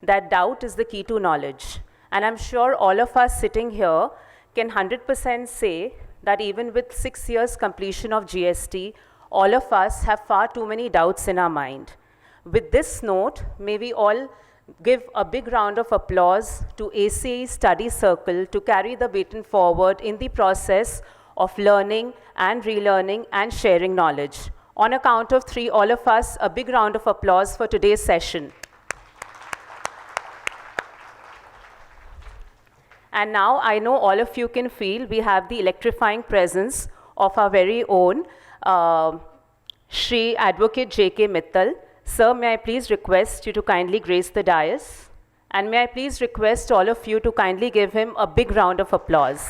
that doubt is the key to knowledge. And I'm sure all of us sitting here can 100% say that even with 6 years completion of GST, all of us have far too many doubts in our mind. With this note, may we all give a big round of applause to ACAE Study Circle to carry the baton forward in the process of learning and relearning and sharing knowledge. On a count of 3, all of us, a big round of applause for today's session. And now I know all of you can feel we have the electrifying presence of our very own Shri Advocate J.K. Mittal. Sir, may I please request you to kindly grace the dais? And may I please request all of you to kindly give him a big round of applause.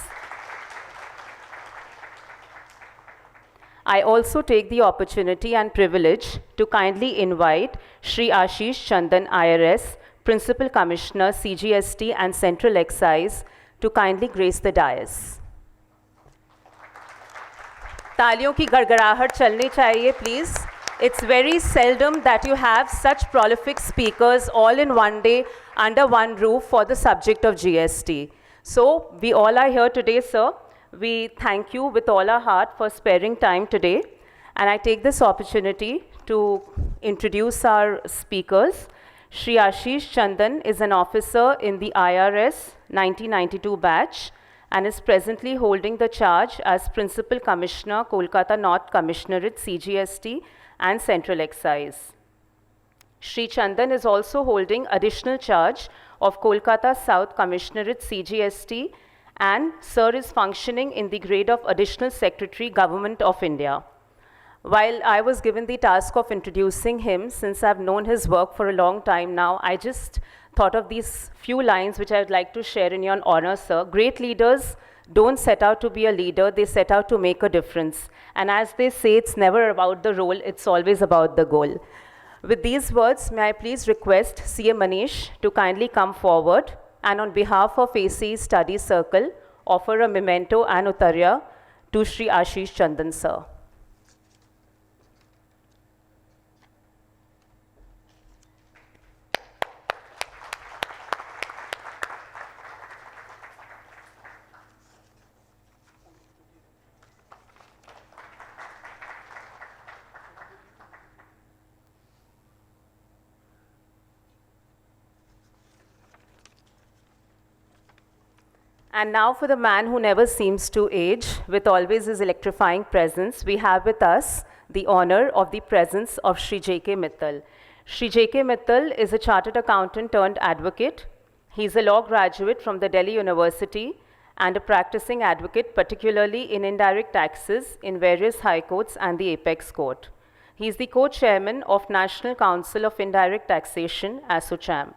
I also take the opportunity and privilege to kindly invite Shri Ashish Chandan IRS, Principal Commissioner, CGST and Central Excise, to kindly grace the dais. तालियों की गड़गड़ाहट चलनी चाहिए, please. It's very seldom that you have such prolific speakers all in one day under one roof for the subject of GST. So we all are here today, sir. We thank you with all our heart for sparing time today. And I take this opportunity to introduce our speakers. Shri Ashish Chandan is an officer in the IRS 1992 batch and is presently holding the charge as Principal Commissioner, Kolkata North Commissionerate, CGST and Central Excise. Shri Chandan is also holding additional charge of Kolkata South Commissionerate, CGST, and Sir is functioning in the grade of Additional Secretary, Government of India. While I was given the task of introducing him, since I've known his work for a long time now, I just thought of these few lines which I'd like to share in your honor, sir. Great leaders don't set out to be a leader, they set out to make a difference. And as they say, it's never about the role, it's always about the goal. With these words, may I please request CA Manish to kindly come forward and on behalf of ACAE Study Circle, offer a memento and utarya to Shri Ashish Chandan, sir. And now for the man who never seems to age, with always his electrifying presence, we have with us the honor of the presence of Shri J.K. Mittal. Shri J.K. Mittal is a chartered accountant turned advocate. He is a law graduate from the Delhi University and a practicing advocate, particularly in indirect taxes in various high courts and the Apex Court. He is the co-chairman of National Council of Indirect Taxation, ASSOCHAM.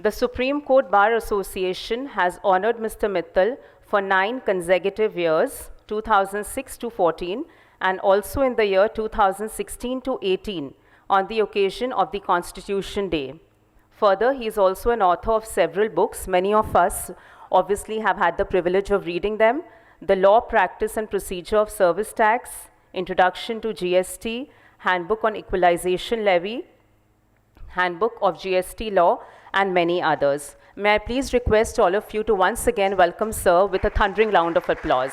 The Supreme Court Bar Association has honored Mr. Mittal for 9 consecutive years, 2006 to 14, and also in the year 2016 to 18, on the occasion of the Constitution Day. Further, he is also an author of several books. Many of us obviously have had the privilege of reading them. The Law, Practice and Procedure of Service Tax, Introduction to GST, Handbook on Equalization Levy, Handbook of GST Law, and many others. May I please request all of you to once again welcome Sir with a thundering round of applause.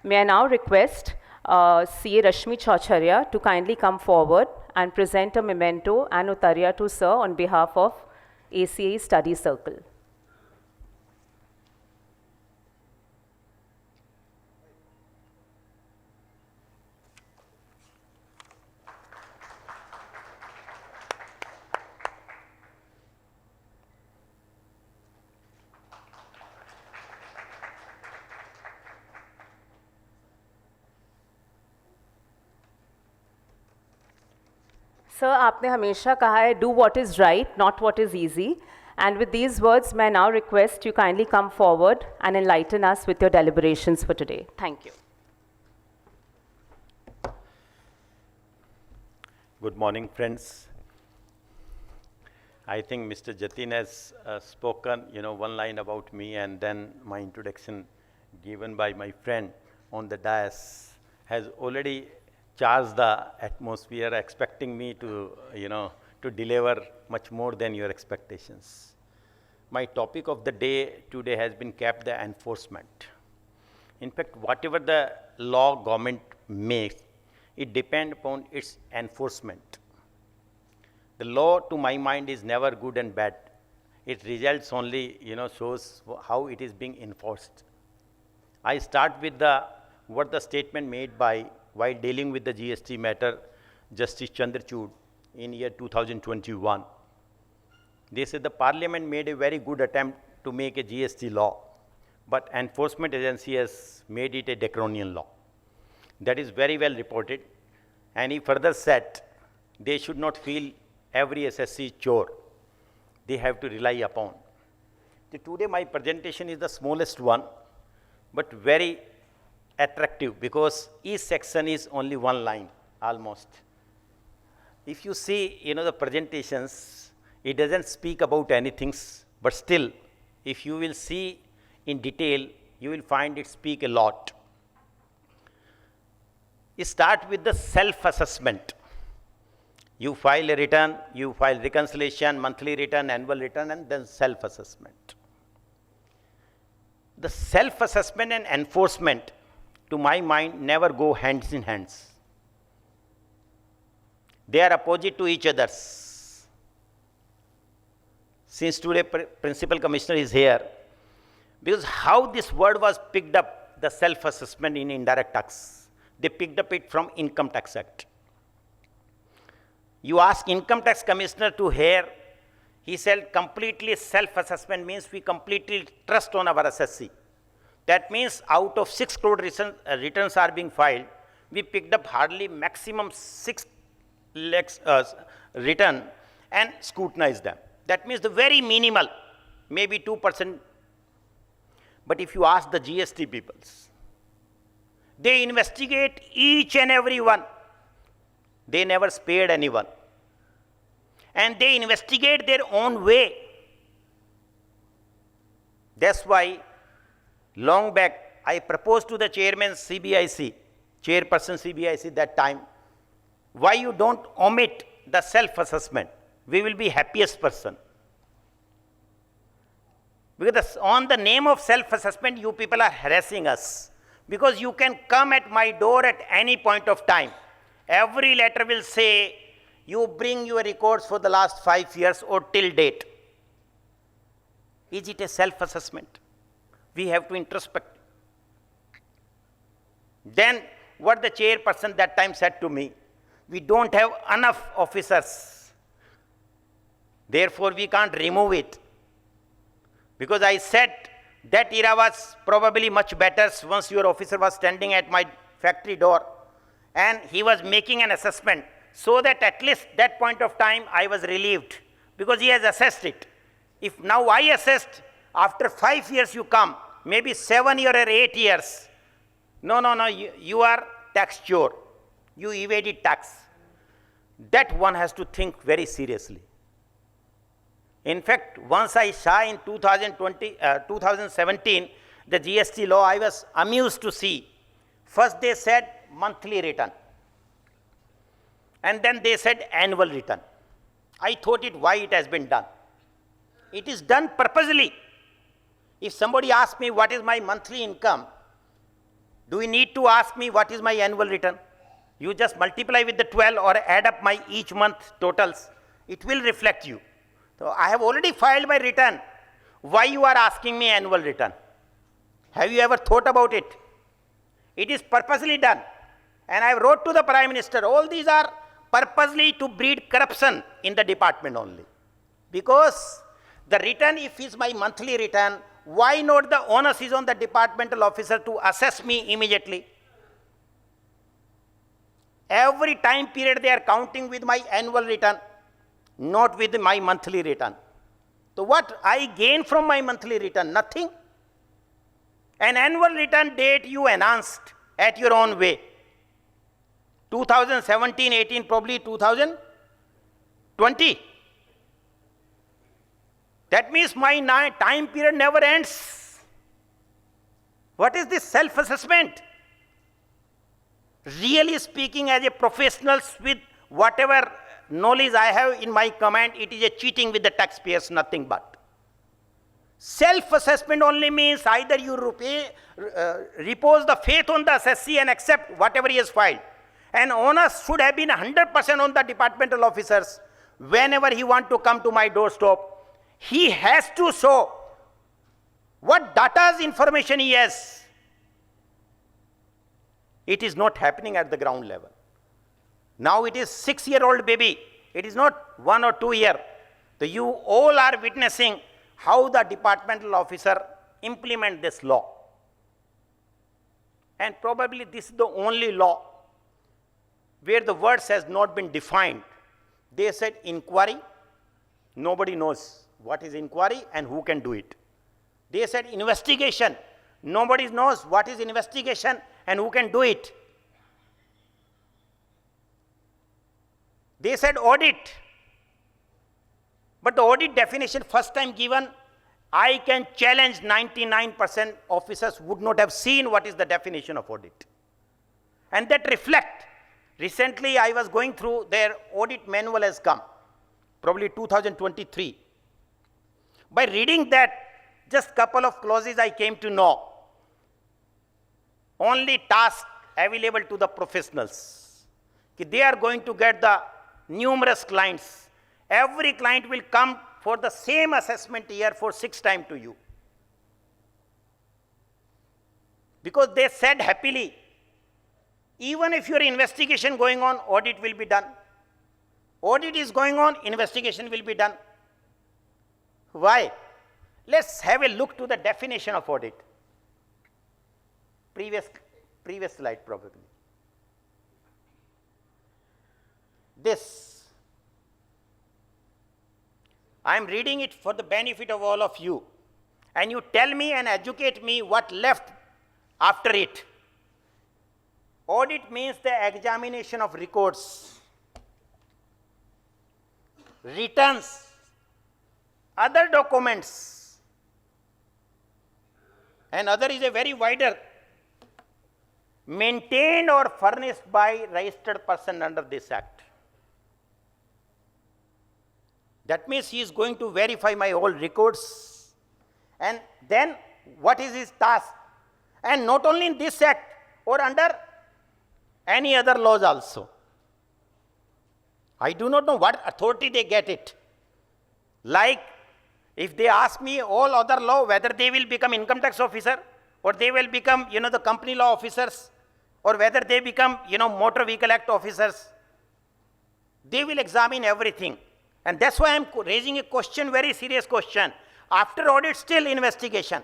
May I now request CA Rashmi Chaucharya to kindly come forward and present a memento and utarya to Sir on behalf of ACAE Study Circle. Sir, आपने हमेशा कहा है, do what is right, not what is easy. And with these words, may I now request you kindly come forward and enlighten us with your deliberations for today. Thank you. Good morning, friends. I think Mr. Jatin has spoken, one line about me, and then my introduction given by my friend on the dais has already charged the atmosphere, expecting me to, to deliver much more than your expectations. My topic of the day today has been kept the enforcement. In fact, whatever the law government makes, it depends upon its enforcement. The law, to my mind, is never good and bad. It results only, shows how it is being enforced. I start with what the statement made by, while dealing with the GST matter, Justice Chandrachud in year 2021. They said the parliament made a very good attempt to make a GST law, but enforcement agency has made it a draconian law. That is very well reported. And he further said they should not feel every SSC chore. They have to rely upon. Today my presentation is the smallest one, but very attractive because each section is only one line almost. If you see, the presentations, it doesn't speak about anything, but still, if you will see in detail, you will find it speak a lot. It starts with the self-assessment. You file a return, you file reconciliation, monthly return, annual return, and then self-assessment. The self-assessment and enforcement, to my mind, never go hands in hands. They are opposite to each other. Since today Principal Commissioner is here, because how this word was picked up, the self-assessment in indirect tax, they picked up it from Income Tax Act. You ask Income Tax Commissioner to hear, he said completely self-assessment means we completely trust on our SSC. That means out of 6 crore returns are being filed, we picked up hardly maximum 6 lakhs return and scrutinized them. That means the very minimal, maybe 2%. But if you ask the GST peoples, they investigate each and every one. They never spared anyone. And they investigate their own way. That's why, long back, I proposed to the chairman CBIC, chairperson CBIC that time, why you don't omit the self-assessment? We will be happiest person. Because on the name of self-assessment, you people are harassing us. Because you can come at my door at any point of time. Every letter will say, you bring your records for the last 5 years or till date. Is it a self-assessment? We have to introspect. Then, what the chairperson that time said to me, we don't have enough officers. Therefore, we can't remove it. Because I said that era was probably much better once your officer was standing at my factory door and he was making an assessment, so that at least that point of time I was relieved because he has assessed it. If now I assessed, after 5 years you come, maybe 7 years or 8 years, no, you are tax chore. You evaded tax. That one has to think very seriously. In fact, once I saw in 2017, the GST law, I was amused to see. First they said monthly return. And then they said annual return. I thought why it has been done. It is done purposely. If somebody asks me what is my monthly income, do you need to ask me what is my annual return? You just multiply with the 12 or add up my each month totals. It will reflect you. So I have already filed my return. Why you are asking me annual return? Have you ever thought about it? It is purposely done. And I wrote to the Prime Minister, all these are purposely to breed corruption in the department only. Because the return, if is my monthly return, why not the onus is on the departmental officer to assess me immediately? Every time period they are counting with my annual return, not with my monthly return. So what I gain from my monthly return? Nothing. An annual return date you announced at your own way. 2017, 18, probably 2020. That means my time period never ends. What is this self-assessment? Really speaking, as a professionals with whatever knowledge I have in my comment, it is a cheating with the taxpayers, nothing but. Self-assessment only means either you repose the faith on the assessee and accept whatever he has filed. And onus should have been 100% on the departmental officers. Whenever he wants to come to my doorstep, he has to show what data's information he has. It is not happening at the ground level. Now it is 6-year-old baby. It is not 1 or 2 year. So you all are witnessing how the departmental officer implement this law. And probably this is the only law where the words has not been defined. They said inquiry. Nobody knows what is inquiry and who can do it. They said investigation. Nobody knows what is investigation and who can do it. They said audit. But the audit definition first time given, I can challenge 99% officers would not have seen what is the definition of audit. And that reflect. Recently I was going through their audit manual has come, probably 2023. By reading that, just couple of clauses I came to know. Only task available to the professionals. They are going to get the numerous clients. Every client will come for the same assessment year for 6 times to you. Because they said happily, even if your investigation going on, audit will be done. Audit is going on, investigation will be done. Why? Let's have a look to the definition of audit. Previous slide probably. This. I am reading it for the benefit of all of you. And you tell me and educate me what left after it. Audit means the examination of records, returns, other documents, and other is a very wider, maintained or furnished by registered person under this act. That means he is going to verify my all records. And then what is his task? And not only in this act or under any other laws also. I do not know what authority they get it. Like if they ask me all other law, whether they will become income tax officer or they will become, the company law officers or whether they become, motor vehicle act officers, they will examine everything. And that's why I'm raising a question, very serious question. After audit, still investigation.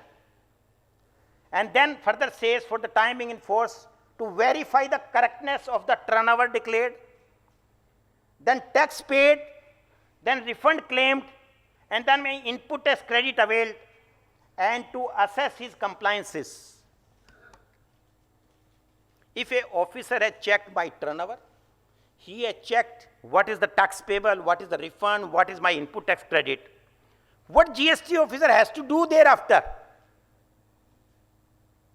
And then further says for the time being in force, to verify the correctness of the turnover declared, then tax paid, then refund claimed, and then my input as credit availed, and to assess his compliances. If an officer has checked my turnover, he has checked what is the tax payable, what is the refund, what is my input tax credit. What GST officer has to do thereafter?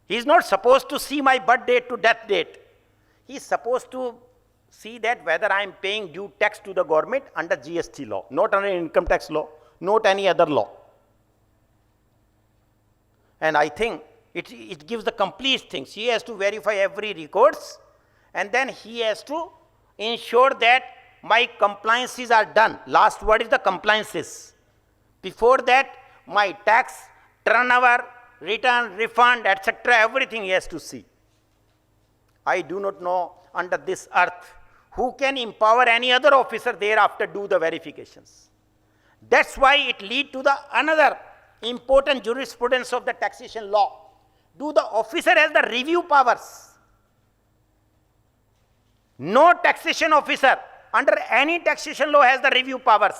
He is not supposed to see my birth date to death date. He is supposed to see that whether I am paying due tax to the government under GST law, not under income tax law, not any other law. And I think it gives the complete things. He has to verify every records, and then he has to ensure that my compliances are done. Last word is the compliances. Before that, my tax, turnover, return, refund, etc., everything he has to see. I do not know under this earth who can empower any other officer thereafter do the verifications. That's why it leads to the another important jurisprudence of the taxation law. Do the officer has the review powers? No taxation officer under any taxation law has the review powers.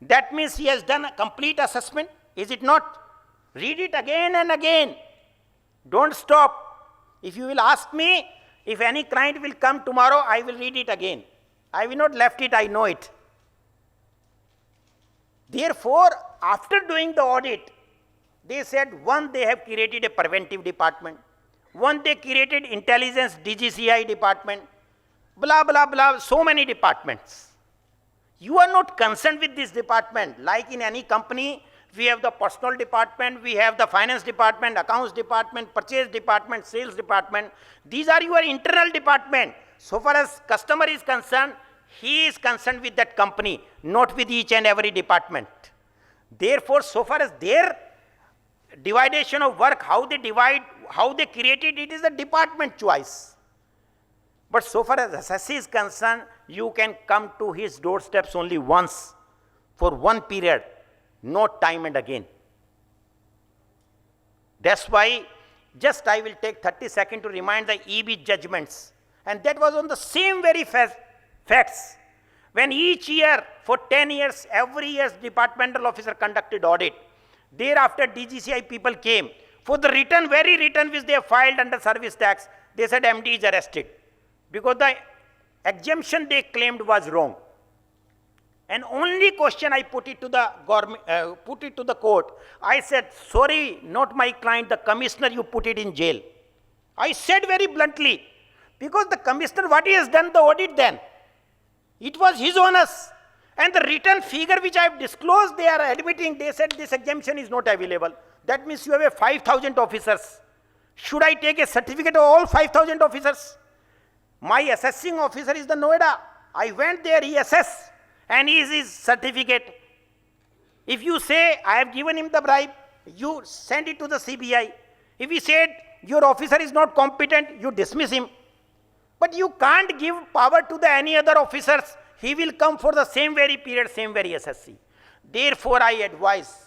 That means he has done a complete assessment, is it not? Read it again and again. Don't stop. If you will ask me, if any client will come tomorrow, I will read it again. I will not left it, I know it. Therefore, after doing the audit, they said, one, they have created a preventive department. One, they created intelligence DGCI department. Blah, blah, blah, so many departments. You are not concerned with this department. Like in any company, we have the personal department, we have the finance department, accounts department, purchase department, sales department. These are your internal department. So far as customer is concerned, he is concerned with that company, not with each and every department. Therefore, so far as their dividation of work, how they divide, how they create it, it is a department choice. But so far as SSC is concerned, you can come to his doorsteps only once for one period, not time and again. That's why just I will take 30 seconds to remind the EB judgments. And that was on the same very facts. When each year, for 10 years, every year departmental officer conducted audit. Thereafter DGCI people came. For the return, very return which they have filed under service tax, they said MD is arrested. Because the exemption they claimed was wrong. And only question I put it to the government, put it to the court. I said, sorry, not my client, the commissioner, you put it in jail. I said very bluntly, because the commissioner, what he has done the audit then? It was his onus. And the return figure which I have disclosed, they are admitting, they said this exemption is not available. That means you have a 5,000 officers. Should I take a certificate of all 5,000 officers? My assessing officer is the Noida. I went there, he assessed, and he is his certificate. If you say, I have given him the bribe, you send it to the CBI. If he said, your officer is not competent, you dismiss him. But you can't give power to the any other officers. He will come for the same very period, same very SSC. Therefore, I advise,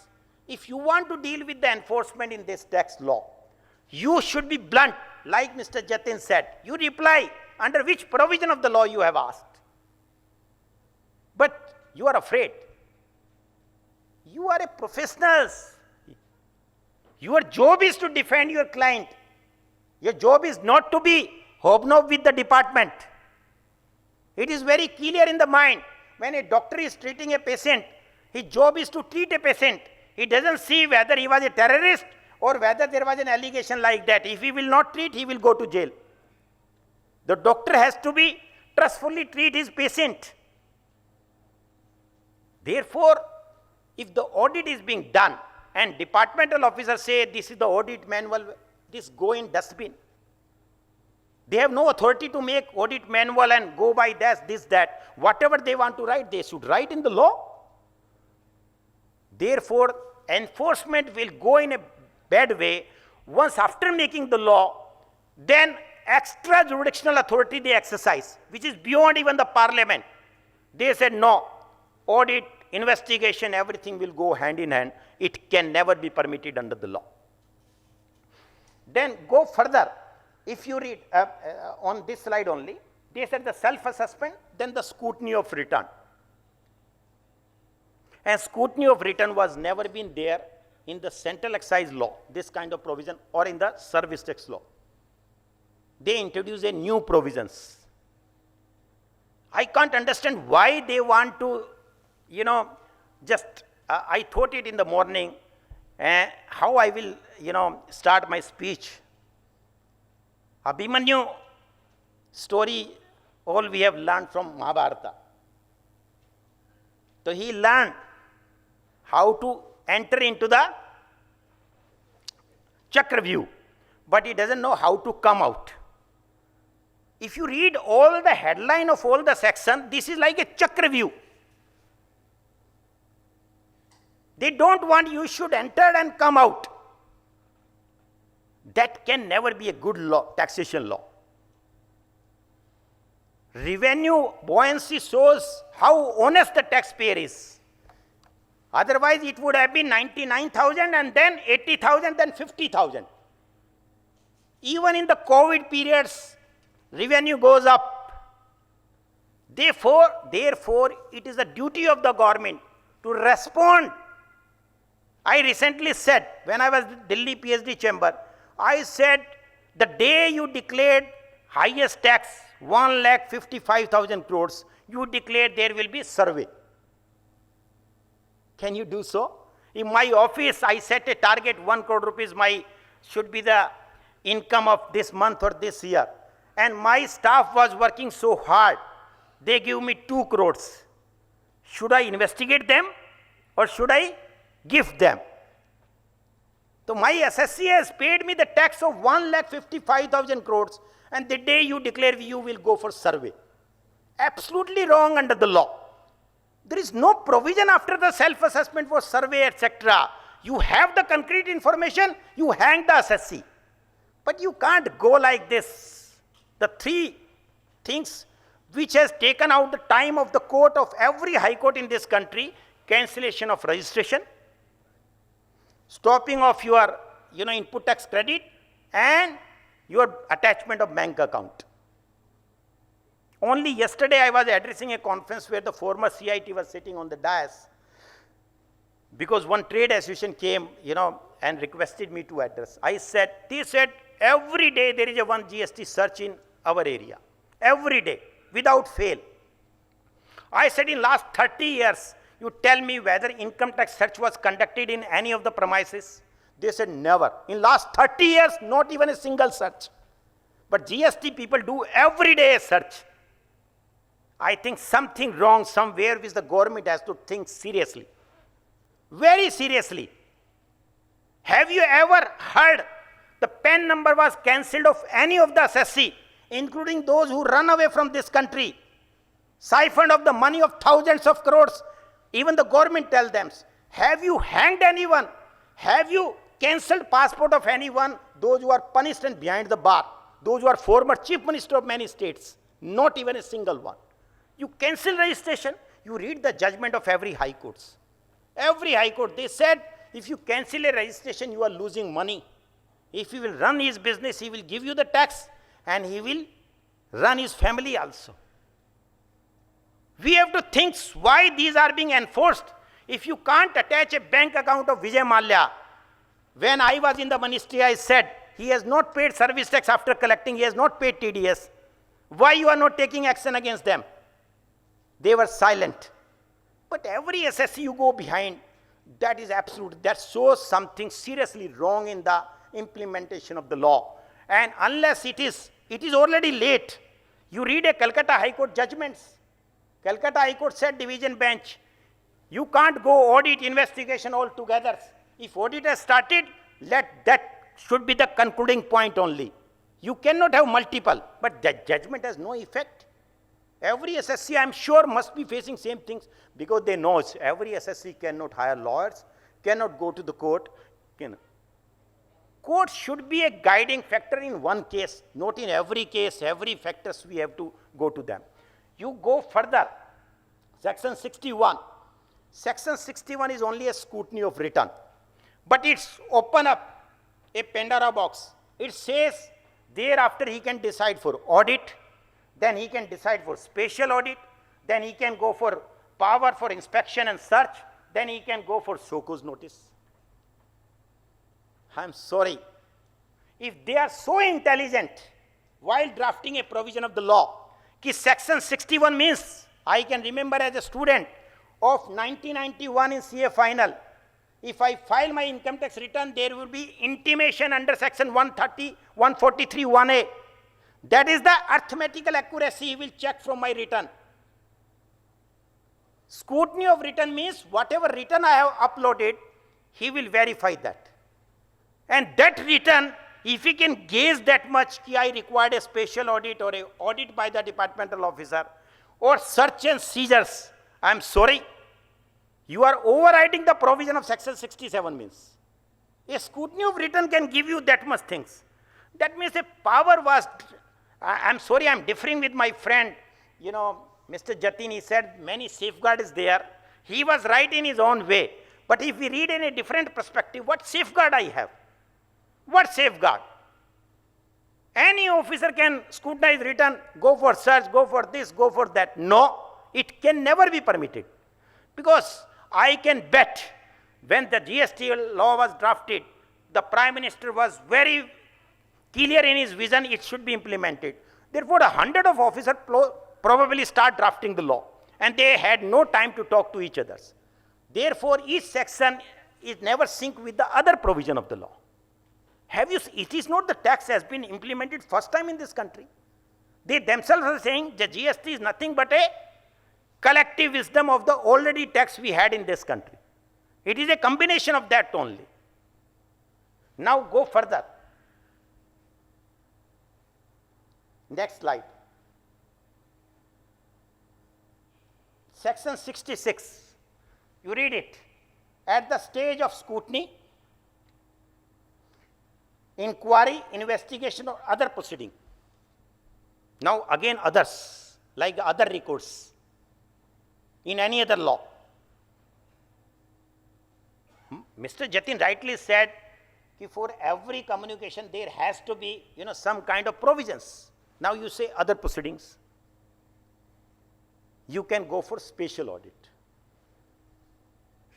if you want to deal with the enforcement in this tax law, you should be blunt, like Mr. Jatin said. You reply under which provision of the law you have asked. But you are afraid. You are a professional. Your job is to defend your client. Your job is not to be hobnob with the department. It is very clear in the mind. When a doctor is treating a patient, his job is to treat a patient. He doesn't see whether he was a terrorist or whether there was an allegation like that. If he will not treat, he will go to jail. The doctor has to be trustfully treat his patient. Therefore, if the audit is being done and departmental officers say this is the audit manual, this go in dustbin. They have no authority to make audit manual and go by this, that. Whatever they want to write, they should write in the law. Therefore, enforcement will go in a bad way. Once after making the law, then extra jurisdictional authority they exercise, which is beyond even the parliament. They said no, audit, investigation, everything will go hand in hand. It can never be permitted under the law. Then go further. If you read on this slide only, they said the self-assessment, then the scrutiny of return. And scrutiny of return was never been there in the central excise law, this kind of provision, or in the service tax law. They introduce a new provisions. I can't understand why they want to, I thought it in the morning, how I will, start my speech. Abhimanyu story, all we have learned from Mahabharata. So he learned how to enter into the Chakravyuh, but he doesn't know how to come out. If you read all the headline of all the section, this is like a Chakravyuh. They don't want you should enter and come out. That can never be a good law, taxation law. Revenue buoyancy shows how honest the taxpayer is. Otherwise, it would have been 99,000 and then 80,000, then 50,000. Even in the COVID periods, revenue goes up. Therefore, it is the duty of the government to respond. I recently said, when I was in Delhi PhD chamber, I said, the day you declared highest tax, 1,55,000 crores, you declared there will be survey. Can you do so? In my office, I set a target, 1 crore rupees should be the income of this month or this year. And my staff was working so hard, they give me 2 crores. Should I investigate them or should I give them? So my SSC has paid me the tax of 1,55,000 crores, and the day you declare you will go for survey. Absolutely wrong under the law. There is no provision after the self-assessment for survey, etc. You have the concrete information, you hang the SSC. But you can't go like this. The three things which has taken out the time of the court of every high court in this country: cancellation of registration, stopping of your input tax credit, and your attachment of bank account. Only yesterday I was addressing a conference where the former CIT was sitting on the dais, because one trade association came, and requested me to address. They said, every day there is a one GST search in our area. Every day, without fail. I said, in last 30 years, you tell me whether income tax search was conducted in any of the premises. They said, never. In last 30 years, not even a single search. But GST people do every day a search. I think something wrong somewhere which the government has to think seriously. Very seriously. Have you ever heard the PAN number was cancelled of any of the SSC, including those who run away from this country, siphoned of the money of thousands of crores? Even the government tells them. Have you hanged anyone? Have you cancelled passport of anyone? Those who are punished and behind the bar, those who are former chief minister of many states, not even a single one. You cancel registration, you read the judgment of every high courts. Every high court, they said, if you cancel a registration, you are losing money. If he will run his business, he will give you the tax, and he will run his family also. We have to think why these are being enforced. If you can't attach a bank account of Vijay Mallya, when I was in the ministry, I said, he has not paid service tax after collecting, he has not paid TDS. Why you are not taking action against them? They were silent. But every SSC you go behind, that is absolute. That shows something seriously wrong in the implementation of the law. And unless it is already late. You read a Calcutta High Court judgments. Calcutta High Court said, division bench, you can't go audit investigation altogether. If audit has started, that should be the concluding point only. You cannot have multiple, but that judgment has no effect. Every SSC, I'm sure, must be facing same things, because they know every SSC cannot hire lawyers, cannot go to the court. Court should be a guiding factor in one case, not in every case, every factors we have to go to them. You go further, section 61. Section 61 is only a scrutiny of return, but it's open up a Pandora box. It says thereafter he can decide for audit, then he can decide for special audit, then he can go for power for inspection and search, then he can go for show cause notice. I'm sorry. If they are so intelligent while drafting a provision of the law, ki section 61 means, I can remember as a student of 1991 in CA final, if I file my income tax return, there will be intimation under section 130, 143, 1A. That is the arithmetical accuracy he will check from my return. Scrutiny of return means whatever return I have uploaded, he will verify that. And that return, if he can gauge that much, ki I required a special audit or a audit by the departmental officer or search and seizures, I am sorry, you are overriding the provision of section 67 means. A scrutiny of return can give you that much things. That means a power was, I'm sorry, I'm differing with my friend, Mr. Jatin, he said many safeguards there. He was right in his own way. But if we read in a different perspective, what safeguard I have? What safeguard? Any officer can scrutinize return, go for search, go for this, go for that. No, it can never be permitted. Because I can bet when the GST law was drafted, the Prime Minister was very clear in his vision, it should be implemented. Therefore, 100 of officers probably start drafting the law, and they had no time to talk to each other. Therefore, each section is never sync with the other provision of the law. It is not the tax has been implemented first time in this country. They themselves are saying the GST is nothing but a collective wisdom of the already tax we had in this country. It is a combination of that only. Now go further. Next slide. Section 66, you read it. At the stage of scrutiny, inquiry, investigation or other proceeding. Now again others, like other recourse in any other law. Mr. Jatin rightly said that for every communication there has to be some kind of provisions. Now you say other proceedings. You can go for spatial audit.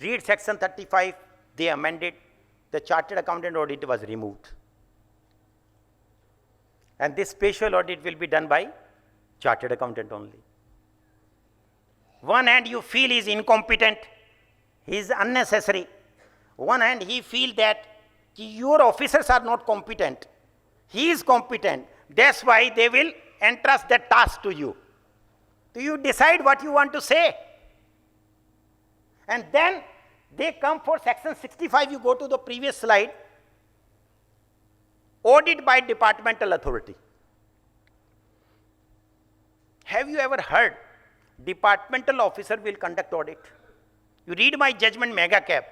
Read section 35, they amended, the chartered accountant audit was removed. And this spatial audit will be done by chartered accountant only. One hand you feel he is incompetent, he is unnecessary. One hand he feel that your officers are not competent. He is competent. That's why they will entrust that task to you. Do you decide what you want to say? And then they come for section 65, you go to the previous slide, audit by departmental authority. Have you ever heard departmental officer will conduct audit? You read my judgment mega cap,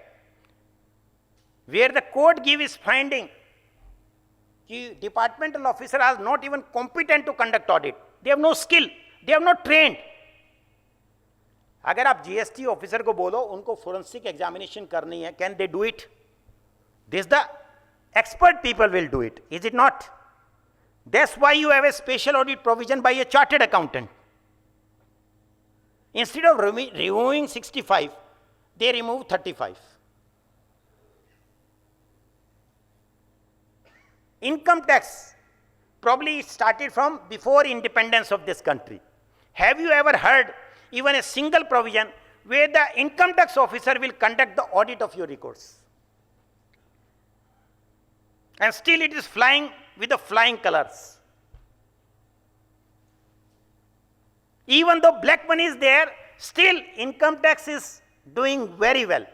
where the court gives its finding, the departmental officer are not even competent to conduct audit. They have no skill, they have not trained. अगर आप GST officer को बोलो उनको forensic examination करनी है, can they do it? This the expert people will do it, is it not? That's why you have a special audit provision by a chartered accountant. Instead of removing 65, they remove 35. Income tax, probably it started from before independence of this country. Have you ever heard even a single provision where the income tax officer will conduct the audit of your records? And still it is flying with the flying colors. Even though black money is there, still income tax is doing very well.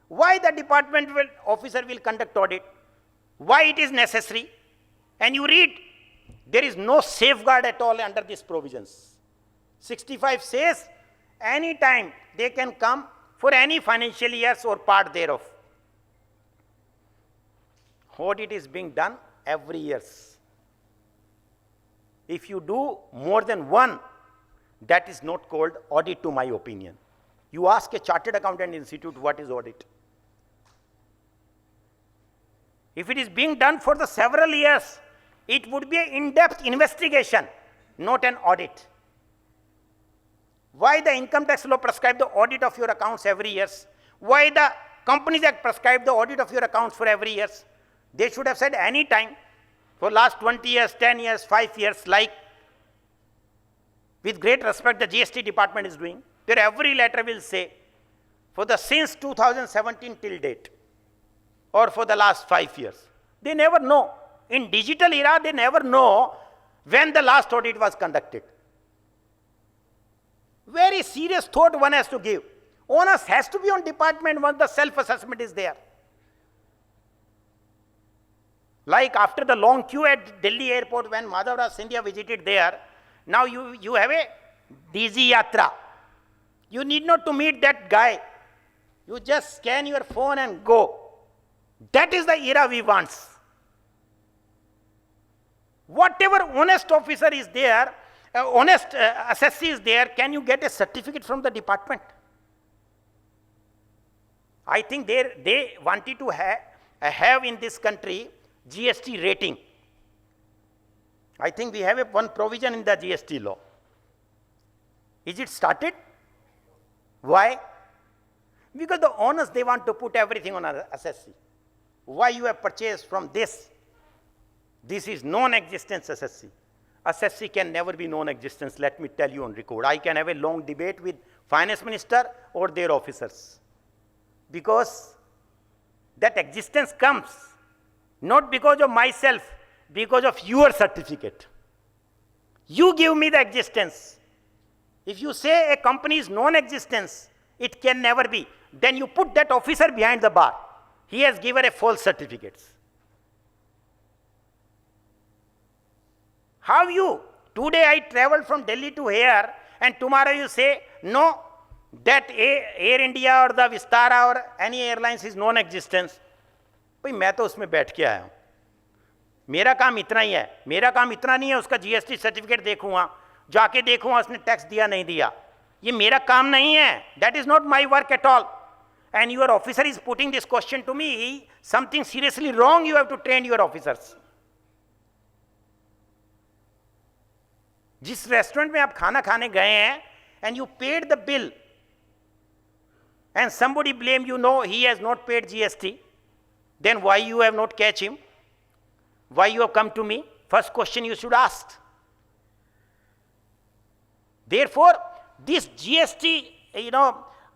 Why the department officer will conduct audit? Why it is necessary? And you read, there is no safeguard at all under these provisions. 65 says, any time they can come for any financial years or part thereof. Audit is being done every year. If you do more than one, that is not called audit to my opinion. You ask a chartered accountant institute what is audit. If it is being done for the several years, it would be an in-depth investigation, not an audit. Why the Income Tax Law prescribe the audit of your accounts every year? Why the Companies Act prescribe the audit of your accounts for every year? They should have said any time for last 20 years, 10 years, 5 years, like with great respect the GST department is doing. There every letter will say for the since 2017 till date or for the last 5 years. They never know. In digital era, they never know when the last audit was conducted. Very serious thought one has to give. Onus has to be on department once the self-assessment is there. Like after the long queue at Delhi airport when Madhavraj Scindia visited there, now you have a DZ Yatra. You need not to meet that guy. You just scan your phone and go. That is the era we want. Whatever honest officer is there, honest assessee is there, can you get a certificate from the department? I think they wanted to have in this country GST rating. I think we have one provision in the GST law. Is it started? Why? Because the owners, they want to put everything on assessee. Why you have purchased from this? This is non-existence assessee. Assessee can never be non-existence, let me tell you on record. I can have a long debate with finance minister or their officers. Because that existence comes not because of myself, because of your certificate. You give me the existence. If you say a company is non-existence, it can never be, then you put that officer behind the bar. He has given a false certificate. How you? Today I traveled from Delhi to here, and tomorrow you say, no, that Air India or the Vistara or any airlines is non-existence. भाई मैं तो उसमें बैठ के आया हूँ, मेरा काम इतना ही है, मेरा काम इतना नहीं है उसका जीएसटी सर्टिफिकेट देखूंगा, जाके देखूंगा उसने टैक्स दिया नहीं दिया, ये मेरा काम नहीं है, that is not my work at all. And your officer is putting this question to me, something seriously wrong, you have to train your officers. जिस रेस्टोरेंट में आप खाना खाने गए हैं and you paid the bill and somebody blame you, no, he has not paid GST, then why you have not catch him? Why you have come to me? First question you should ask. Therefore, this GST,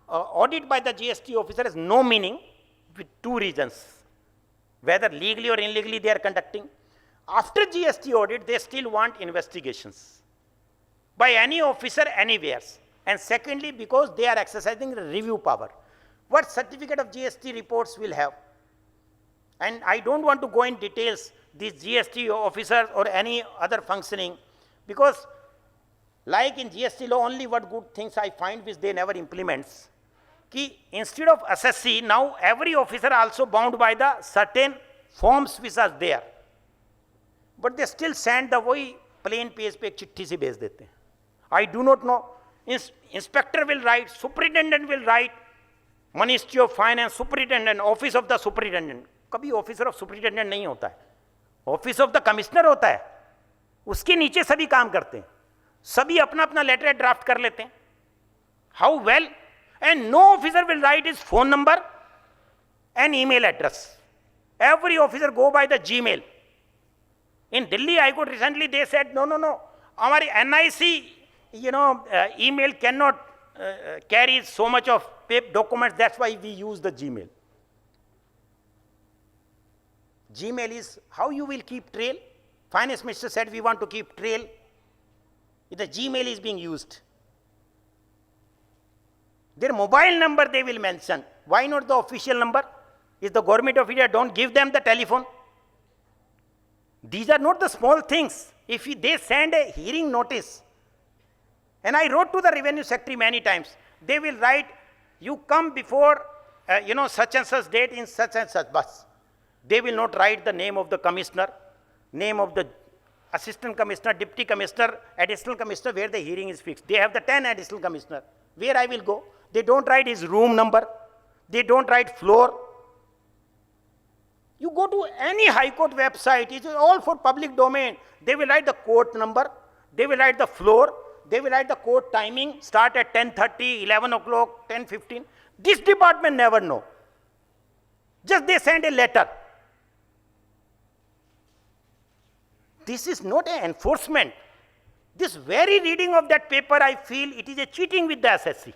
audit by the GST officer has no meaning with two reasons. Whether legally or illegally they are conducting. After GST audit, they still want investigations by any officer anywhere. And secondly, because they are exercising the review power. What certificate of GST reports will have? And I don't want to go in details, these GST officers or any other functioning, because like in GST law, only what good things I find which they never implements. Ki instead of assessee, now every officer also bound by the certain forms which are there. But they still send the way plain page पे एक चिट्ठी से भेज देते हैं. I do not know. Inspector will write, superintendent will write, Ministry of Finance, superintendent, office of the superintendent. कभी officer of superintendent नहीं होता है. Office of the commissioner होता है. उसके नीचे सभी काम करते हैं. सभी अपना अपना लेटर ड्राफ्ट कर लेते हैं. How well? And no officer will write his phone number and email address. Every officer go by the Gmail. In Delhi High Court recently they said, no, हमारी NIC, email cannot carry so much of documents, that's why we use the Gmail. Gmail is how you will keep trail. Finance Minister said we want to keep trail. The Gmail is being used. Their mobile number they will mention. Why not the official number? Is the government of India don't give them the telephone? These are not the small things. If they send a hearing notice, and I wrote to the Revenue Secretary many times, they will write, you come before, such and such date in such and such bus. They will not write the name of the commissioner, name of the assistant commissioner, deputy commissioner, additional commissioner, where the hearing is fixed. They have the 10 additional commissioner. Where I will go? They don't write his room number. They don't write floor. You go to any High Court website, it is all for public domain. They will write the court number, they will write the floor, they will write the court timing, start at 10:30, 11 o'clock, 10:15. This department never know. Just they send a letter. This is not an enforcement. This very reading of that paper, I feel it is a cheating with the SSC.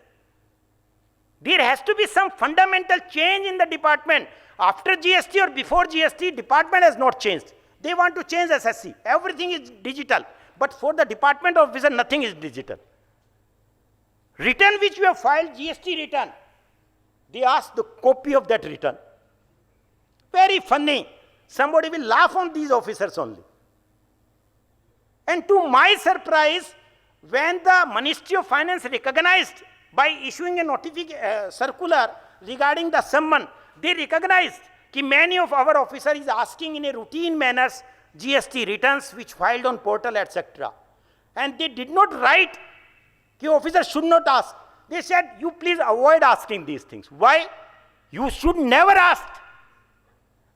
There has to be some fundamental change in the department. After GST or before GST, department has not changed. They want to change SSC. Everything is digital. But for the department officer, nothing is digital. Return which you have filed, GST return, they ask the copy of that return. Very funny. Somebody will laugh on these officers only. And to my surprise, when the Ministry of Finance recognized by issuing a circular regarding the summon, they recognized that many of our officers is asking in a routine manner GST returns which filed on portal, etc. And they did not write that officers should not ask. They said, you please avoid asking these things. Why? You should never ask.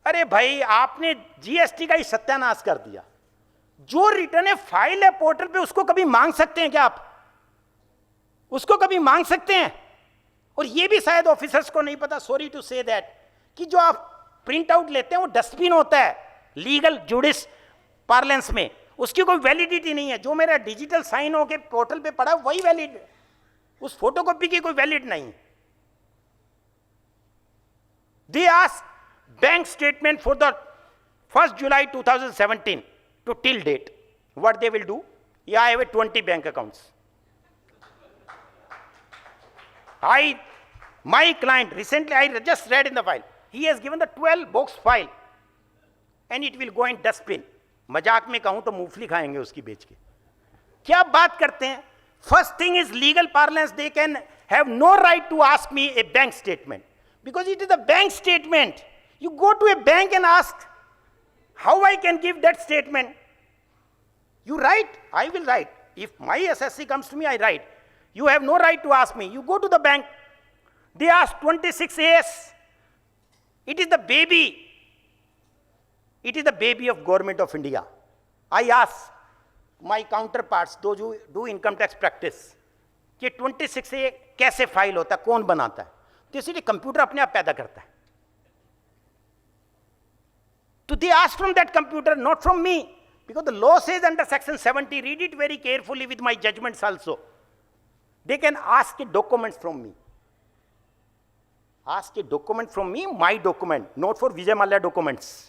अरे भाई आपने GST का ही सत्यानाश कर दिया. जो return है file है पोर्टल पे उसको कभी मांग सकते हैं क्या आप? उसको कभी मांग सकते हैं? और ये भी शायद ऑफिसर्स को नहीं पता, सॉरी टू से दैट, कि जो आप प्रिंट आउट लेते हैं वो डस्टबिन होता है लीगल जुडिस पार्लेंस में, उसकी कोई वैलिडिटी नहीं है. जो मेरा डिजिटल साइन होके पोर्टल पे पड़ा वही वैलिड, उस फोटोकॉपी की कोई वैलिड नहीं. They ask bank statement for the 1st July 2017 to till date. What they will do? Yeah, I have 20 bank accounts. My client, recently I just read in the file, he has given the 12 box file and it will go in dustbin. मजाक में कहूं तो मूंगफली खाएंगे उसकी बेच के. क्या बात करते हैं? First thing is legal parlance, they can have no right to ask me a bank statement because it is a bank statement. You go to a bank and ask how I can give that statement. You write, I will write. If my SSC comes to me, I write. You have no right to ask me. You go to the bank. They ask 26 AS. It is the baby. It is the baby of government of India. I ask my counterparts, those who do income tax practice, कि 26A कैसे file होता है, कौन बनाता है? तो इसलिए computer अपने आप पैदा करता है. So they ask from that computer, not from me, because the law says under section 70, read it very carefully with my judgments also. They can ask a document from me. Ask a document from me, my document, not for Vijay Mallya documents.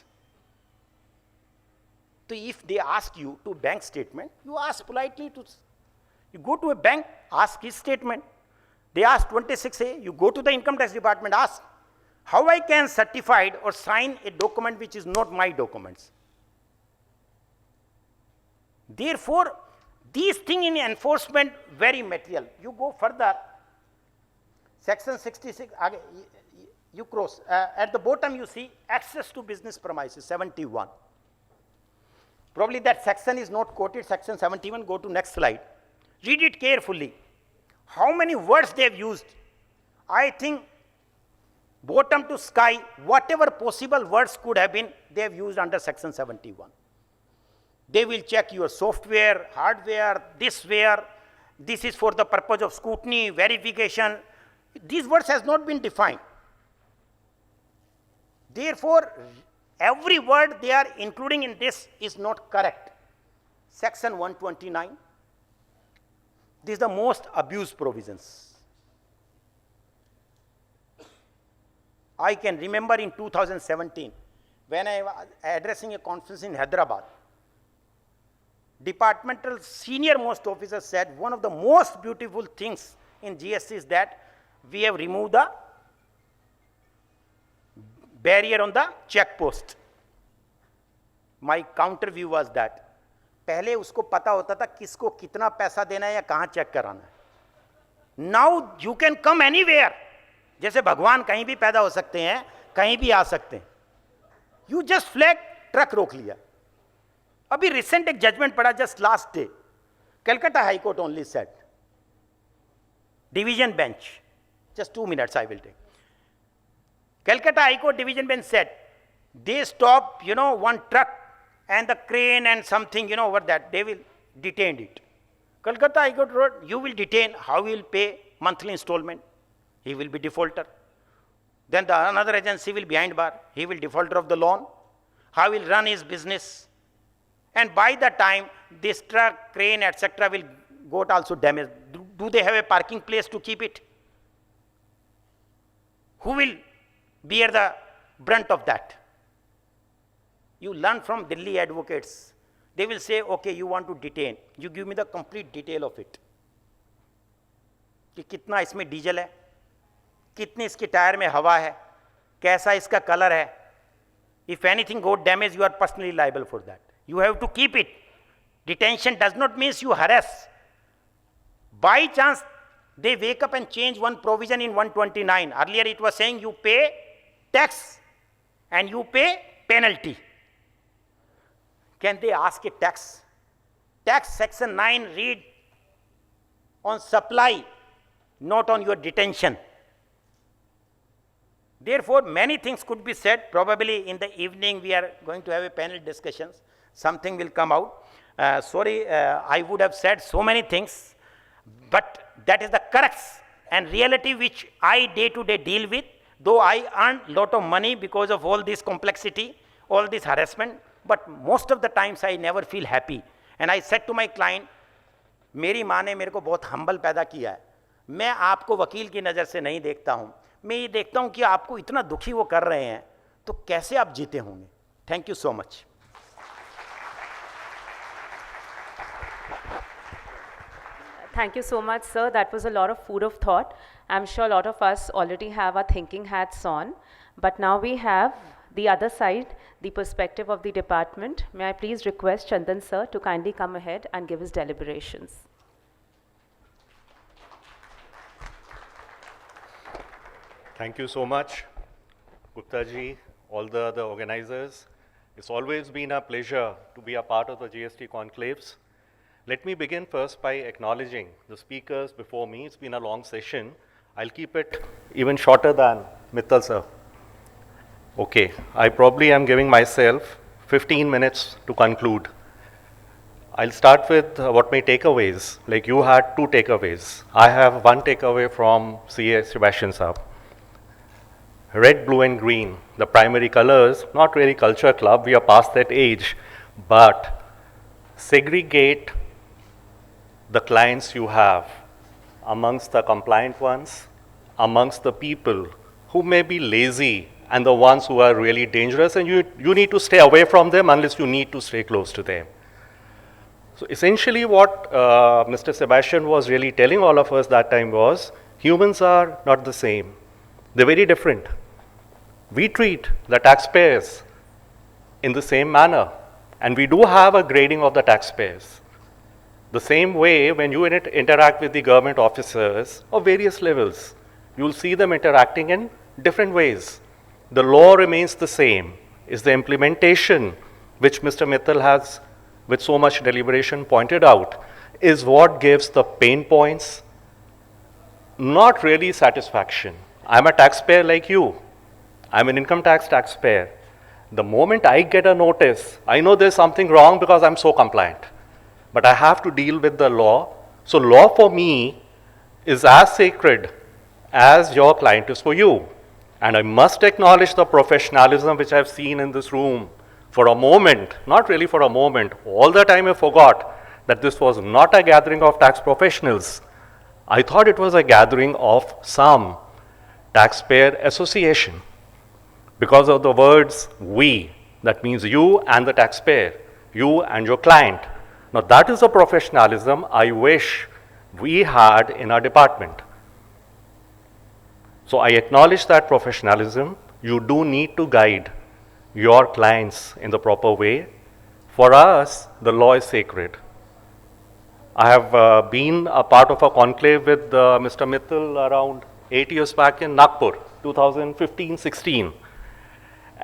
So if they ask you to bank statement, you ask politely to, you go to a bank, ask his statement. They ask 26A, you go to the income tax department, ask how I can certify or sign a document which is not my documents. Therefore, these things in enforcement very material. You go further, section 66, you cross, at the bottom you see access to business premises, 71. Probably that section is not quoted, section 71, go to next slide. Read it carefully. How many words they have used? I think bottom to sky, whatever possible words could have been, they have used under section 71. They will check your software, hardware, this is for the purpose of scrutiny, verification. These words has not been defined. Therefore, every word they are including in this is not correct. Section 129, this is the most abused provisions. I can remember in 2017, when I was addressing a conference in Hyderabad, departmental senior most officer said one of the most beautiful things in GST is that we have removed the barrier on the check post. My counter view was that पहले उसको पता होता था किसको कितना पैसा देना है या कहाँ चेक कराना है. Now you can come anywhere. जैसे भगवान कहीं भी पैदा हो सकते हैं, कहीं भी आ सकते हैं. You just flag, ट्रक रोक लिया. अभी रिसेंट एक जजमेंट पड़ा just last day. Calcutta high court only said, division bench, just 2 minutes I will take. Calcutta High Court Division Bench said, they stop, one truck and the crane and something, over that, they will detain it. Calcutta High Court wrote, you will detain, how you will pay monthly installment? He will be defaulter. Then another agency will behind bar, he will defaulter of the loan. How will run his business? And by the time this truck, crane, etc. will got also damaged, do they have a parking place to keep it? Who will bear the brunt of that? You learn from Delhi advocates. They will say, okay, you want to detain. You give me the complete detail of it. कि कितना इसमें diesel है, कितनी इसके tyre में हवा है, कैसा इसका कलर है. If anything got damaged, you are personally liable for that. You have to keep it. Detention does not mean you harass. By chance, they wake up and change one provision in 129. Earlier it was saying you pay tax and you pay penalty. Can they ask a tax? Tax section 9 read on supply, not on your detention. Therefore, many things could be said. Probably in the evening we are going to have a panel discussions. Something will come out. I would have said so many things, but that is the crux and reality which I day to day deal with. Though I earn lot of money because of all this complexity, all this harassment, but most of the times I never feel happy. And I said to my client, मेरी माँ ने मेरे को बहुत humble पैदा किया है. मैं आपको वकील की नज़र से नहीं देखता हूँ. मैं ये देखता हूँ कि आपको इतना दुखी वो कर रहे हैं, तो कैसे आप जीते होंगे. Thank you so much. Thank you so much, sir. That was a lot of food of thought. I'm sure a lot of us already have our thinking hats on, but now we have the other side, the perspective of the department. May I please request Chandan sir to kindly come ahead and give his deliberations. Thank you so much, Gupta ji, all the other organizers. It's always been a pleasure to be a part of the GST conclaves. Let me begin first by acknowledging the speakers before me. It's been a long session. I'll keep it even shorter than Mittal sir. Okay, I probably am giving myself 15 minutes to conclude. I'll start with what my takeaways, like you had 2 takeaways. I have 1 takeaway from CA Sebastian sir. Red, blue and green, the primary colors, not really culture club, we are past that age, but segregate the clients you have amongst the compliant ones, amongst the people who may be lazy and the ones who are really dangerous, and you need to stay away from them unless you need to stay close to them. So essentially what Mr. Sebastian was really telling all of us that time was, humans are not the same. They're very different. We treat the taxpayers in the same manner, and we do have a grading of the taxpayers. The same way when you interact with the government officers of various levels, you'll see them interacting in different ways. The law remains the same. It's the implementation, which Mr. Mittal has, with so much deliberation, pointed out, is what gives the pain points, not really satisfaction. I'm a taxpayer like you. I'm an income tax taxpayer. The moment I get a notice, I know there's something wrong because I'm so compliant. But I have to deal with the law. So law for me is as sacred as your client is for you. And I must acknowledge the professionalism which I've seen in this room. For a moment, not really for a moment, all the time I forgot that this was not a gathering of tax professionals. I thought it was a gathering of some taxpayer association. Because of the words we, that means you and the taxpayer, you and your client. Now that is the professionalism I wish we had in our department. So I acknowledge that professionalism. You do need to guide your clients in the proper way. For us, the law is sacred. I have been a part of a conclave with Mr. Mittal around 8 years back in Nagpur, 2015-16.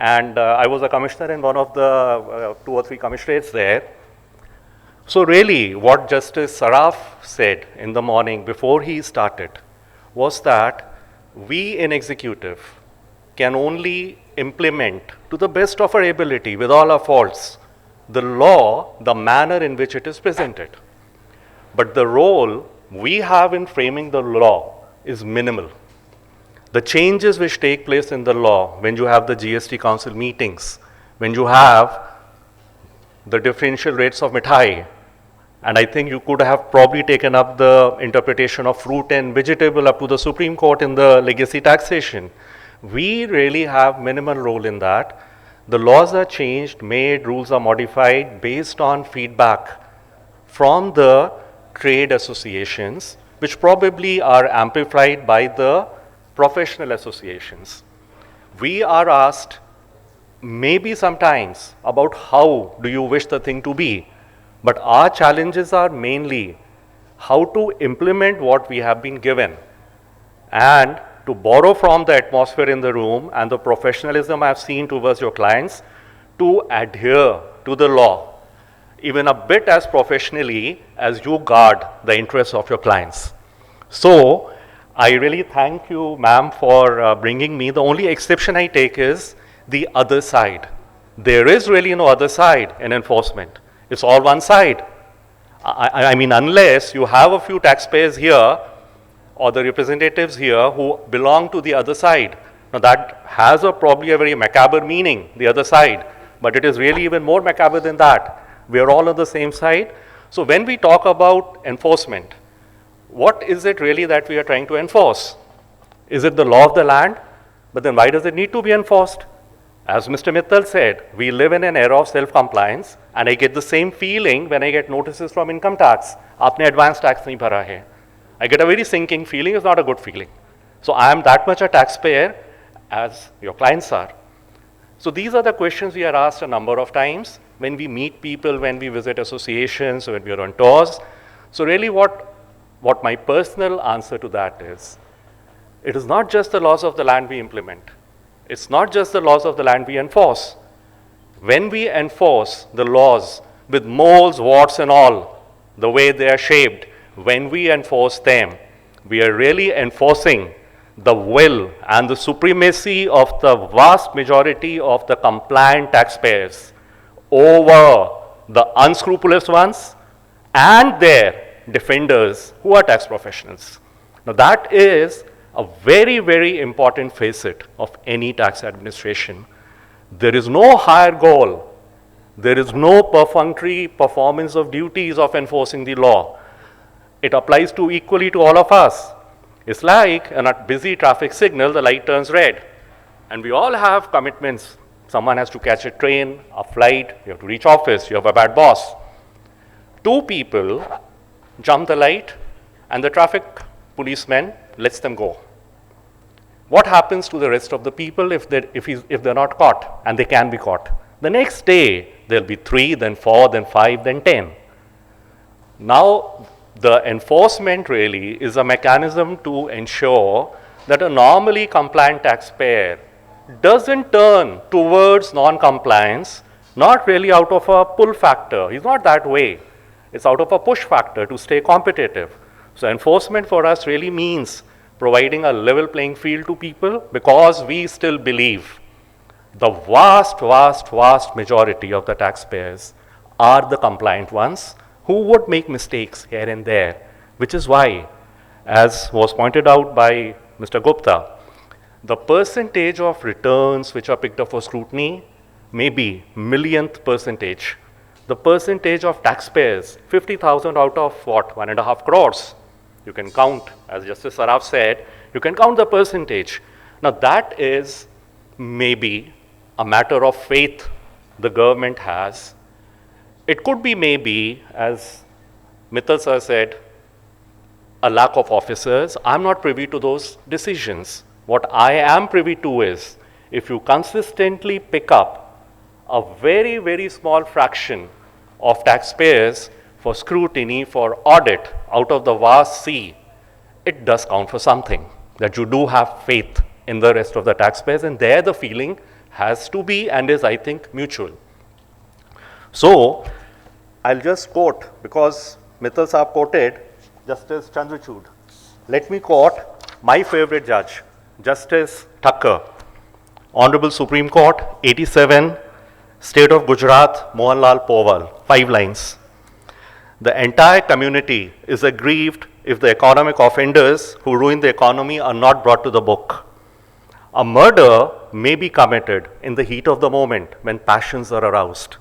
And I was a commissioner in one of the 2 or 3 commissionerates there. So really, what Justice Saraf said in the morning before he started was that we in executive can only implement to the best of our ability, with all our faults, the law, the manner in which it is presented. But the role we have in framing the law is minimal. The changes which take place in the law, when you have the GST Council meetings, when you have the differential rates of mithai, and I think you could have probably taken up the interpretation of fruit and vegetable up to the Supreme Court in the legacy taxation. We really have minimal role in that. The laws are changed, made, rules are modified based on feedback from the trade associations, which probably are amplified by the professional associations. We are asked maybe sometimes about how do you wish the thing to be, but our challenges are mainly how to implement what we have been given and to borrow from the atmosphere in the room and the professionalism I've seen towards your clients to adhere to the law, even a bit as professionally as you guard the interests of your clients. So I really thank you, ma'am, for bringing me. The only exception I take is the other side. There is really no other side in enforcement. It's all one side. I mean, unless you have a few taxpayers here or the representatives here who belong to the other side. Now that has probably a very macabre meaning, the other side, but it is really even more macabre than that. We are all on the same side. So when we talk about enforcement, what is it really that we are trying to enforce? Is it the law of the land? But then why does it need to be enforced? As Mr. Mittal said, we live in an era of self-compliance, and I get the same feeling when I get notices from income tax. Aapne advance tax nahi bhara hai. I get a very sinking feeling. It's not a good feeling. So I am that much a taxpayer as your clients are. So these are the questions we are asked a number of times when we meet people, when we visit associations, when we are on tours. So really what my personal answer to that is, it is not just the laws of the land we implement. It's not just the laws of the land we enforce. When we enforce the laws with moles, warts and all, the way they are shaped, when we enforce them, we are really enforcing the will and the supremacy of the vast majority of the compliant taxpayers over the unscrupulous ones and their defenders who are tax professionals. Now that is a very, very important facet of any tax administration. There is no higher goal. There is no perfunctory performance of duties of enforcing the law. It applies to equally to all of us. It's like in a busy traffic signal, the light turns red. And we all have commitments. Someone has to catch a train, a flight, you have to reach office, you have a bad boss. Two people jump the light and the traffic policeman lets them go. What happens to the rest of the people if they're not caught, and they can be caught? The next day, there'll be 3, then 4, then 5, then 10. Now, the enforcement really is a mechanism to ensure that a normally compliant taxpayer doesn't turn towards non-compliance, not really out of a pull factor. He's not that way. It's out of a push factor to stay competitive. So enforcement for us really means providing a level playing field to people, because we still believe the vast majority of the taxpayers are the compliant ones who would make mistakes here and there, which is why, as was pointed out by Mr. Gupta, the percentage of returns which are picked up for scrutiny may be millionth percentage. The percentage of taxpayers, 50,000 out of what, 1.5 crores. You can count, as Justice Saraf said, you can count the percentage. Now that is maybe a matter of faith the government has. It could be maybe, as Mittal sir said, a lack of officers. I'm not privy to those decisions. What I am privy to is, if you consistently pick up a very, very small fraction of taxpayers for scrutiny, for audit out of the vast sea, it does count for something, that you do have faith in the rest of the taxpayers, and there the feeling has to be and is, I think, mutual. So, I'll just quote, because Mittal Saab quoted Justice Chandrachud. Let me quote my favorite judge, Justice Thakkar, Honorable Supreme Court, 87, State of Gujarat, Mohanlal Powal, 5 lines. The entire community is aggrieved if the economic offenders who ruin the economy are not brought to the book. A murder may be committed in the heat of the moment when passions are aroused,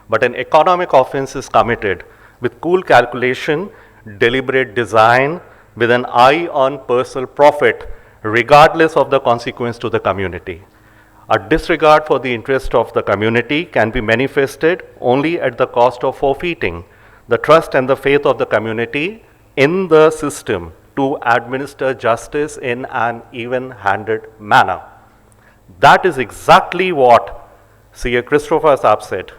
but an economic offense is committed with cool calculation, deliberate design, with an eye on personal profit, regardless of the consequence to the community. A disregard for the interest of the community can be manifested only at the cost of forfeiting the trust and the faith of the community in the system to administer justice in an even-handed manner. That is exactly what C.A. Christopher Saab said.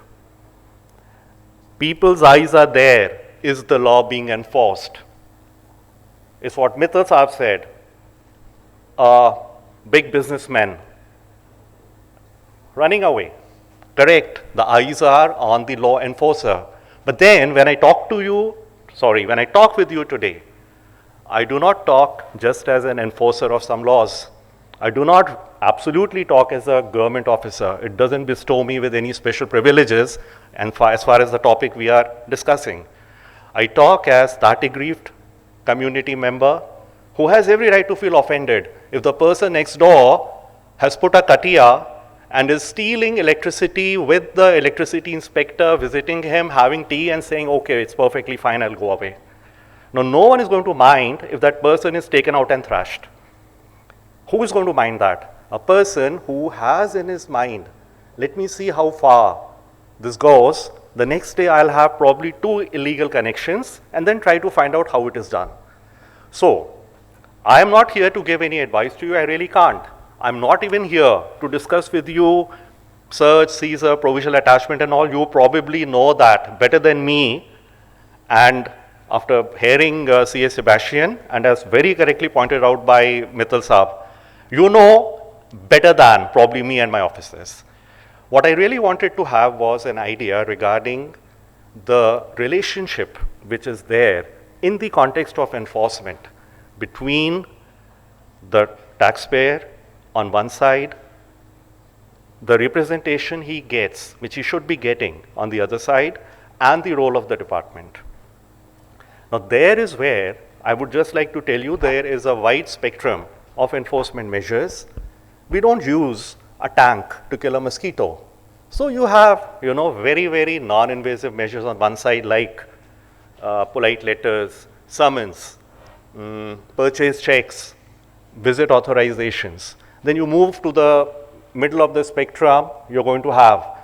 People's eyes are there. Is the law being enforced? Is what Mittal Saab said. A big businessman running away. Correct, the eyes are on the law enforcer. But then when I talk with you today, I do not talk just as an enforcer of some laws. I do not absolutely talk as a government officer. It doesn't bestow me with any special privileges and as far as the topic we are discussing. I talk as that aggrieved community member who has every right to feel offended if the person next door has put a katia and is stealing electricity with the electricity inspector visiting him, having tea and saying, okay, it's perfectly fine, I'll go away. Now, no one is going to mind if that person is taken out and thrashed. Who is going to mind that? A person who has in his mind, let me see how far this goes. The next day I'll have probably 2 illegal connections and then try to find out how it is done. So, I am not here to give any advice to you, I really can't. I'm not even here to discuss with you search, seizure, provisional attachment and all. You probably know that better than me. And after hearing C.A. Sebastian, and as very correctly pointed out by Mittal Saab, you know better than probably me and my officers. What I really wanted to have was an idea regarding the relationship which is there in the context of enforcement between the taxpayer on one side, the representation he gets, which he should be getting on the other side, and the role of the department. Now there is where I would just like to tell you there is a wide spectrum of enforcement measures. We don't use a tank to kill a mosquito. So you have, very, very non-invasive measures on one side like polite letters, summons, purchase checks, visit authorizations. Then you move to the middle of the spectrum, you're going to have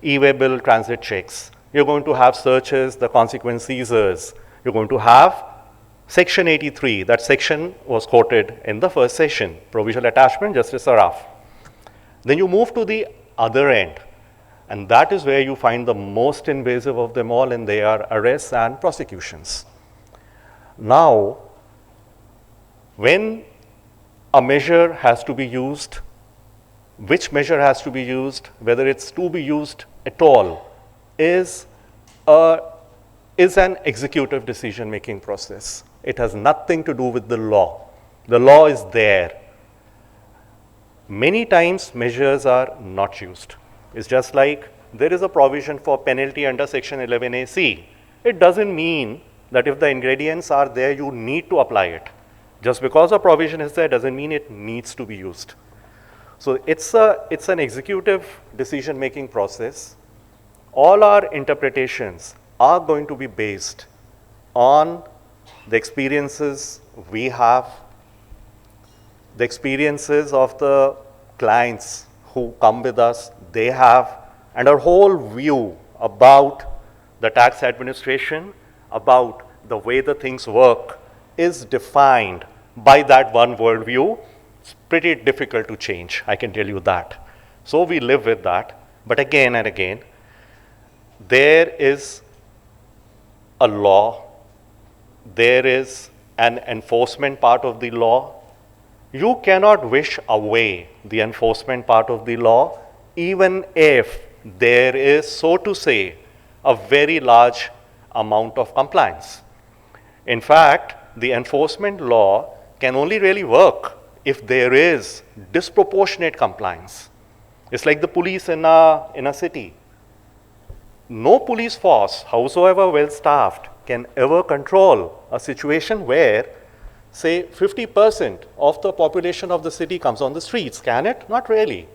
e-way bill transit checks. You're going to have searches, the consequent seizures. You're going to have Section 83. That section was quoted in the first session, provisional attachment, Justice Saraf. Then you move to the other end, and that is where you find the most invasive of them all, and they are arrests and prosecutions. Now, when a measure has to be used, which measure has to be used, whether it's to be used at all, is an executive decision-making process. It has nothing to do with the law. The law is there. Many times measures are not used. It's just like there is a provision for penalty under Section 11AC. It doesn't mean that if the ingredients are there, you need to apply it. Just because a provision is there doesn't mean it needs to be used. So it's an executive decision-making process. All our interpretations are going to be based on the experiences we have, the experiences of the clients who come with us, they have, and our whole view about the tax administration, about the way the things work, is defined by that one worldview. It's pretty difficult to change, I can tell you that. So we live with that. But again and again, there is a law, there is an enforcement part of the law. You cannot wish away the enforcement part of the law, even if there is, so to say, a very large amount of compliance. In fact, the enforcement law can only really work if there is disproportionate compliance. It's like the police in a city. No police force, howsoever well staffed, can ever control a situation where, say, 50% of the population of the city comes on the streets. Can it? Not really.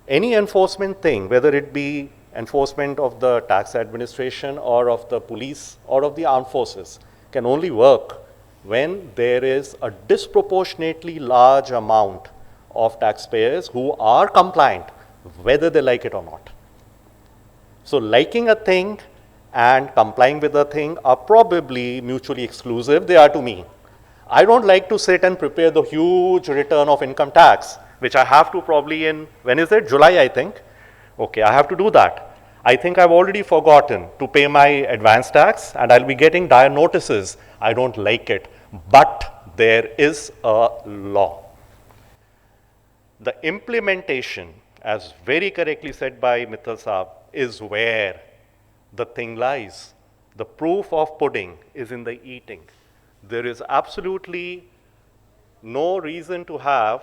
Any enforcement thing, whether it be enforcement of the tax administration or of the police or of the armed forces, can only work when there is a disproportionately large amount of taxpayers who are compliant, whether they like it or not. So liking a thing and complying with a thing are probably mutually exclusive. They are to me. I don't like to sit and prepare the huge return of income tax, which I have to probably in, when is it? July, I think. Okay, I have to do that. I think I've already forgotten to pay my advance tax, and I'll be getting dire notices. I don't like it. But there is a law. The implementation, as very correctly said by Mittal Saab, is where the thing lies. The proof of pudding is in the eating. There is absolutely no reason to have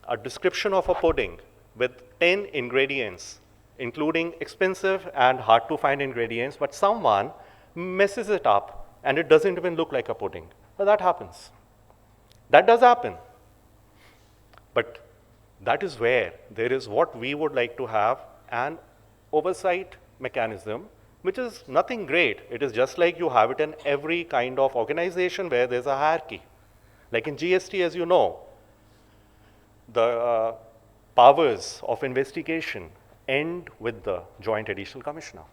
a description of a pudding with 10 ingredients, including expensive and hard to find ingredients, but someone messes it up and it doesn't even look like a pudding. Well, that happens. That does happen. But that is where there is what we would like to have, an oversight mechanism, which is nothing great. It is just like you have it in every kind of organization where there's a hierarchy. Like in GST, as you know, the powers of investigation end with the Joint Additional Commissioner.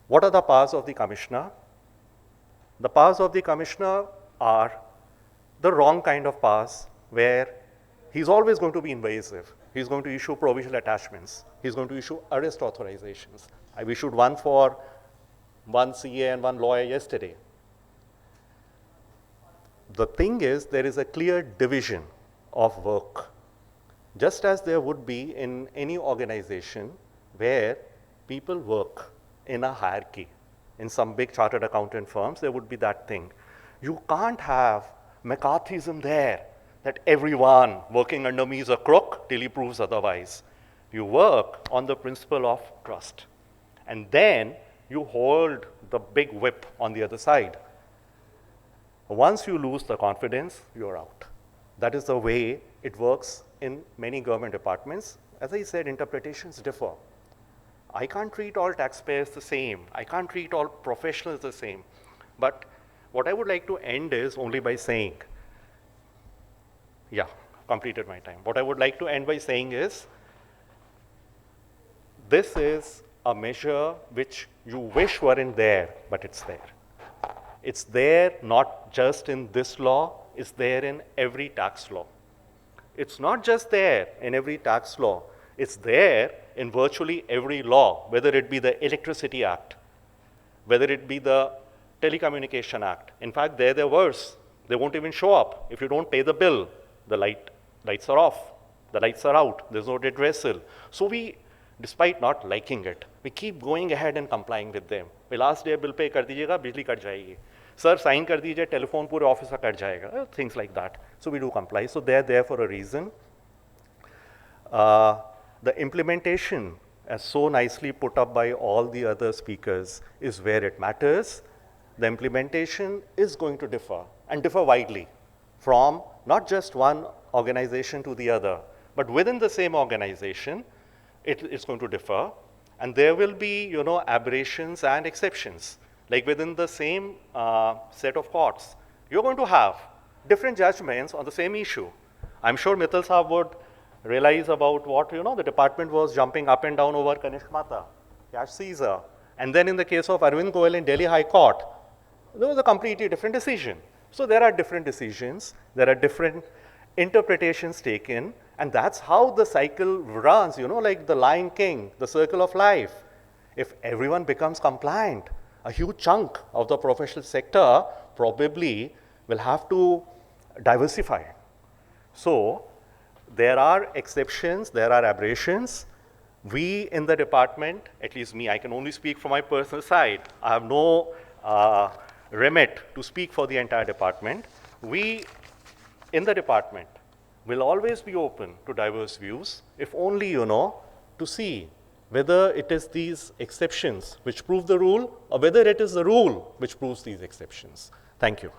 What are the powers of the Commissioner? The powers of the Commissioner are the wrong kind of powers where he's always going to be invasive. He's going to issue provisional attachments. He's going to issue arrest authorizations. I issued one for one CA and one lawyer yesterday. The thing is, there is a clear division of work, just as there would be in any organization where people work in a hierarchy. In some big chartered accountant firms, there would be that thing. You can't have McCarthyism there, that everyone working under me is a crook till he proves otherwise. You work on the principle of trust. And then you hold the big whip on the other side. Once you lose the confidence, you're out. That is the way it works in many government departments. As I said, interpretations differ. I can't treat all taxpayers the same. I can't treat all professionals the same. But what I would like to end is only by saying, yeah, completed my time. What I would like to end by saying is, this is a measure which you wish weren't there, but it's there. It's there not just in this law, it's there in every tax law. It's not just there in every tax law, it's there in virtually every law, whether it be the Electricity Act, whether it be the Telecommunication Act. In fact, they're worse. They won't even show up. If you don't pay the bill, the lights are off, the lights are out, there's no redressal. So we, despite not liking it, we keep going ahead and complying with them. We last day bill pay kar dijiyega, bijli kat jayegi. Sir, sign kar dijiye, telephone pure office ka kat jayega. Things like that. So we do comply. So they're there for a reason. The implementation, as so nicely put up by all the other speakers, is where it matters. The implementation is going to differ, and differ widely, from not just one organization to the other, but within the same organization, it's going to differ. And there will be, aberrations and exceptions. Like within the same set of courts, you're going to have different judgments on the same issue. I'm sure Mittal Saab would realize about what, the department was jumping up and down over Kanishk Mata, Cash Caesar. And then in the case of Arvind Goel in Delhi High Court, there was a completely different decision. So there are different decisions, there are different interpretations taken, and that's how the cycle runs, like the Lion King, the circle of life. If everyone becomes compliant, a huge chunk of the professional sector probably will have to diversify. So there are exceptions, there are aberrations. We in the department, at least me, I can only speak from my personal side. I have no remit to speak for the entire department. We in the department will always be open to diverse views, if only, to see whether it is these exceptions which prove the rule, or whether it is the rule which proves these exceptions. Thank you.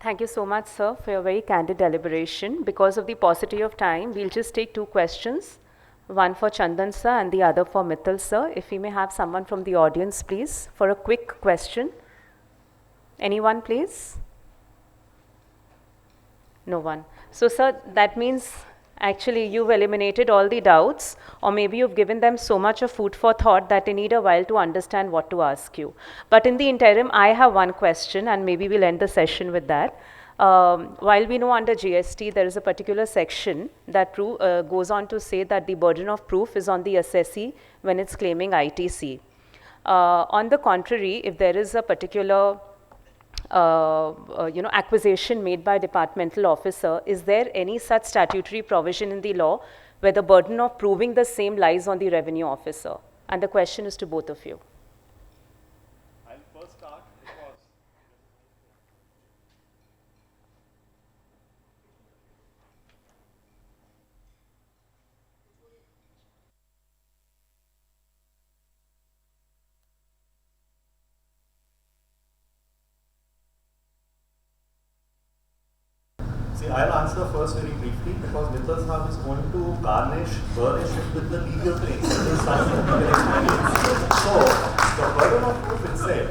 Thank you so much, sir, for your very candid deliberation. Because of the paucity of time, we'll just take two questions, one for Chandan sir and the other for Mittal sir. If we may have someone from the audience, please, for a quick question. Anyone, please? No one. So, sir, that means actually you've eliminated all the doubts, or maybe you've given them so much of food for thought that they need a while to understand what to ask you. But in the interim, I have one question, and maybe we'll end the session with that. While we know under GST there is a particular section that goes on to say that the burden of proof is on the assessee when it's claiming ITC. On the contrary, if there is a particular acquisition made by a departmental officer, is there any such statutory provision in the law where the burden of proving the same lies on the revenue officer? And the question is to both of you. I'll first start because I'll answer first very briefly because Mittal Saab is going to burnish it with the legal things. So, the burden of proof itself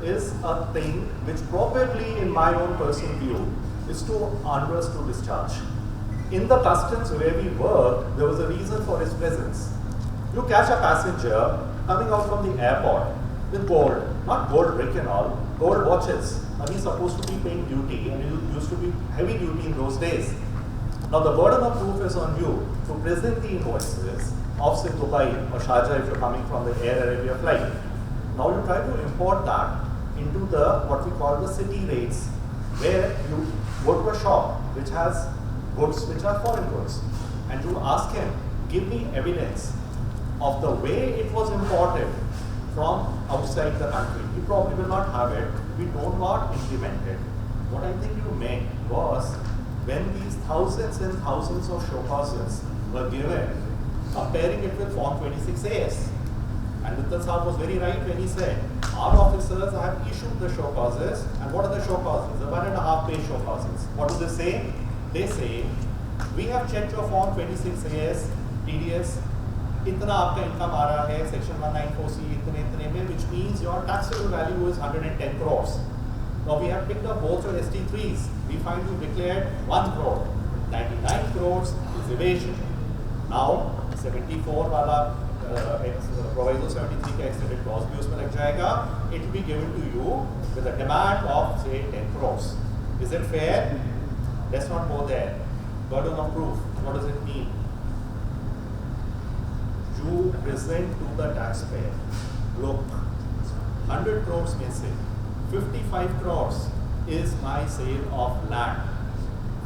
is a thing which probably, in my own personal view, is too onerous to discharge. In the customs where we work, there was a reason for its presence. You catch a passenger coming out from the airport with gold, not gold brick and all, gold watches. And he's supposed to be paying duty, and it used to be heavy duty in those days. Now the burden of proof is on you to present the invoices of say Dubai or Sharjah if you're coming from the Air Arabia flight. Now you try to import that into the what we call the city rates, where you go to a shop which has goods which are foreign goods, and you ask him, give me evidence of the way it was imported from outside the country. He probably will not have it. We don't not implement it. What I think you meant was when these thousands and thousands of show causes were given, comparing it with Form 26AS. And Vittal Saab was very right when he said, our officers have issued the show causes, and what are the show causes? The 1.5 page show causes. What do they say? They say, we have checked your Form 26AS, TDS, इतना आपका income आ रहा है, Section 194C इतने में, which means your taxable value is 110 crores. Now we have picked up both your ST3s. We find you declared 1 crore. 99 crores is evasion. Now 74 वाला proviso 73 का extended clause भी उसमें लग जाएगा. It will be given to you with a demand of say 10 crores. Is it fair? Let's not go there. Burden of proof. What does it mean? You present to the taxpayer, look, 100 crores missing, 55 crores is my sale of land,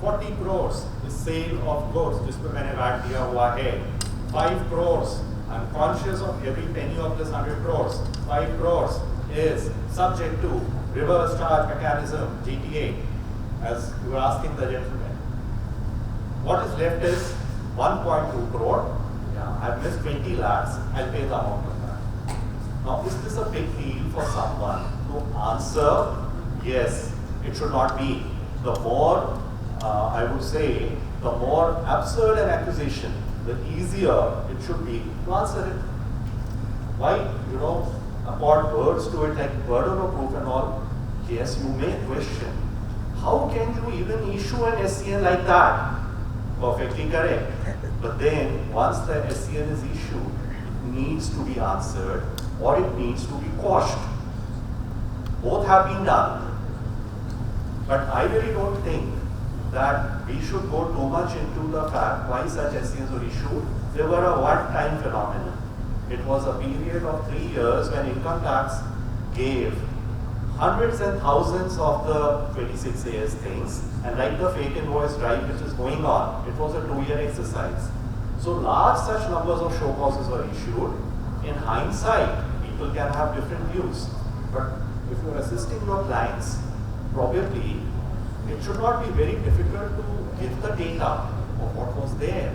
40 crores is sale of goods, जिसमें मैंने VAT दिया हुआ है, 5 crores, I'm conscious of every penny of this 100 crores, 5 crores is subject to reverse charge mechanism, GTA, as you were asking the gentleman. What is left is 1.2 crore. I've missed 20 lakhs, I'll pay the amount of that. Now, is this a big deal for someone to answer? Yes, it should not be. The more, I would say, the more absurd an accusation, the easier it should be to answer it. Why, apply words to it like burden of proof and all? Yes, you may question. How can you even issue an SCN like that? Perfectly correct. But then, once the SCN is issued, it needs to be answered or it needs to be quashed. Both have been done. But I really don't think that we should go too much into the fact why such SCNs were issued. They were a one-time phenomenon. It was a period of 3 years when income tax gave hundreds and thousands of the 26AS things, and like the fake invoice drive which is going on, it was a 2-year exercise. So large such numbers of show causes were issued. In hindsight, people can have different views. But if you are assisting your clients, probably it should not be very difficult to give the data of what was there.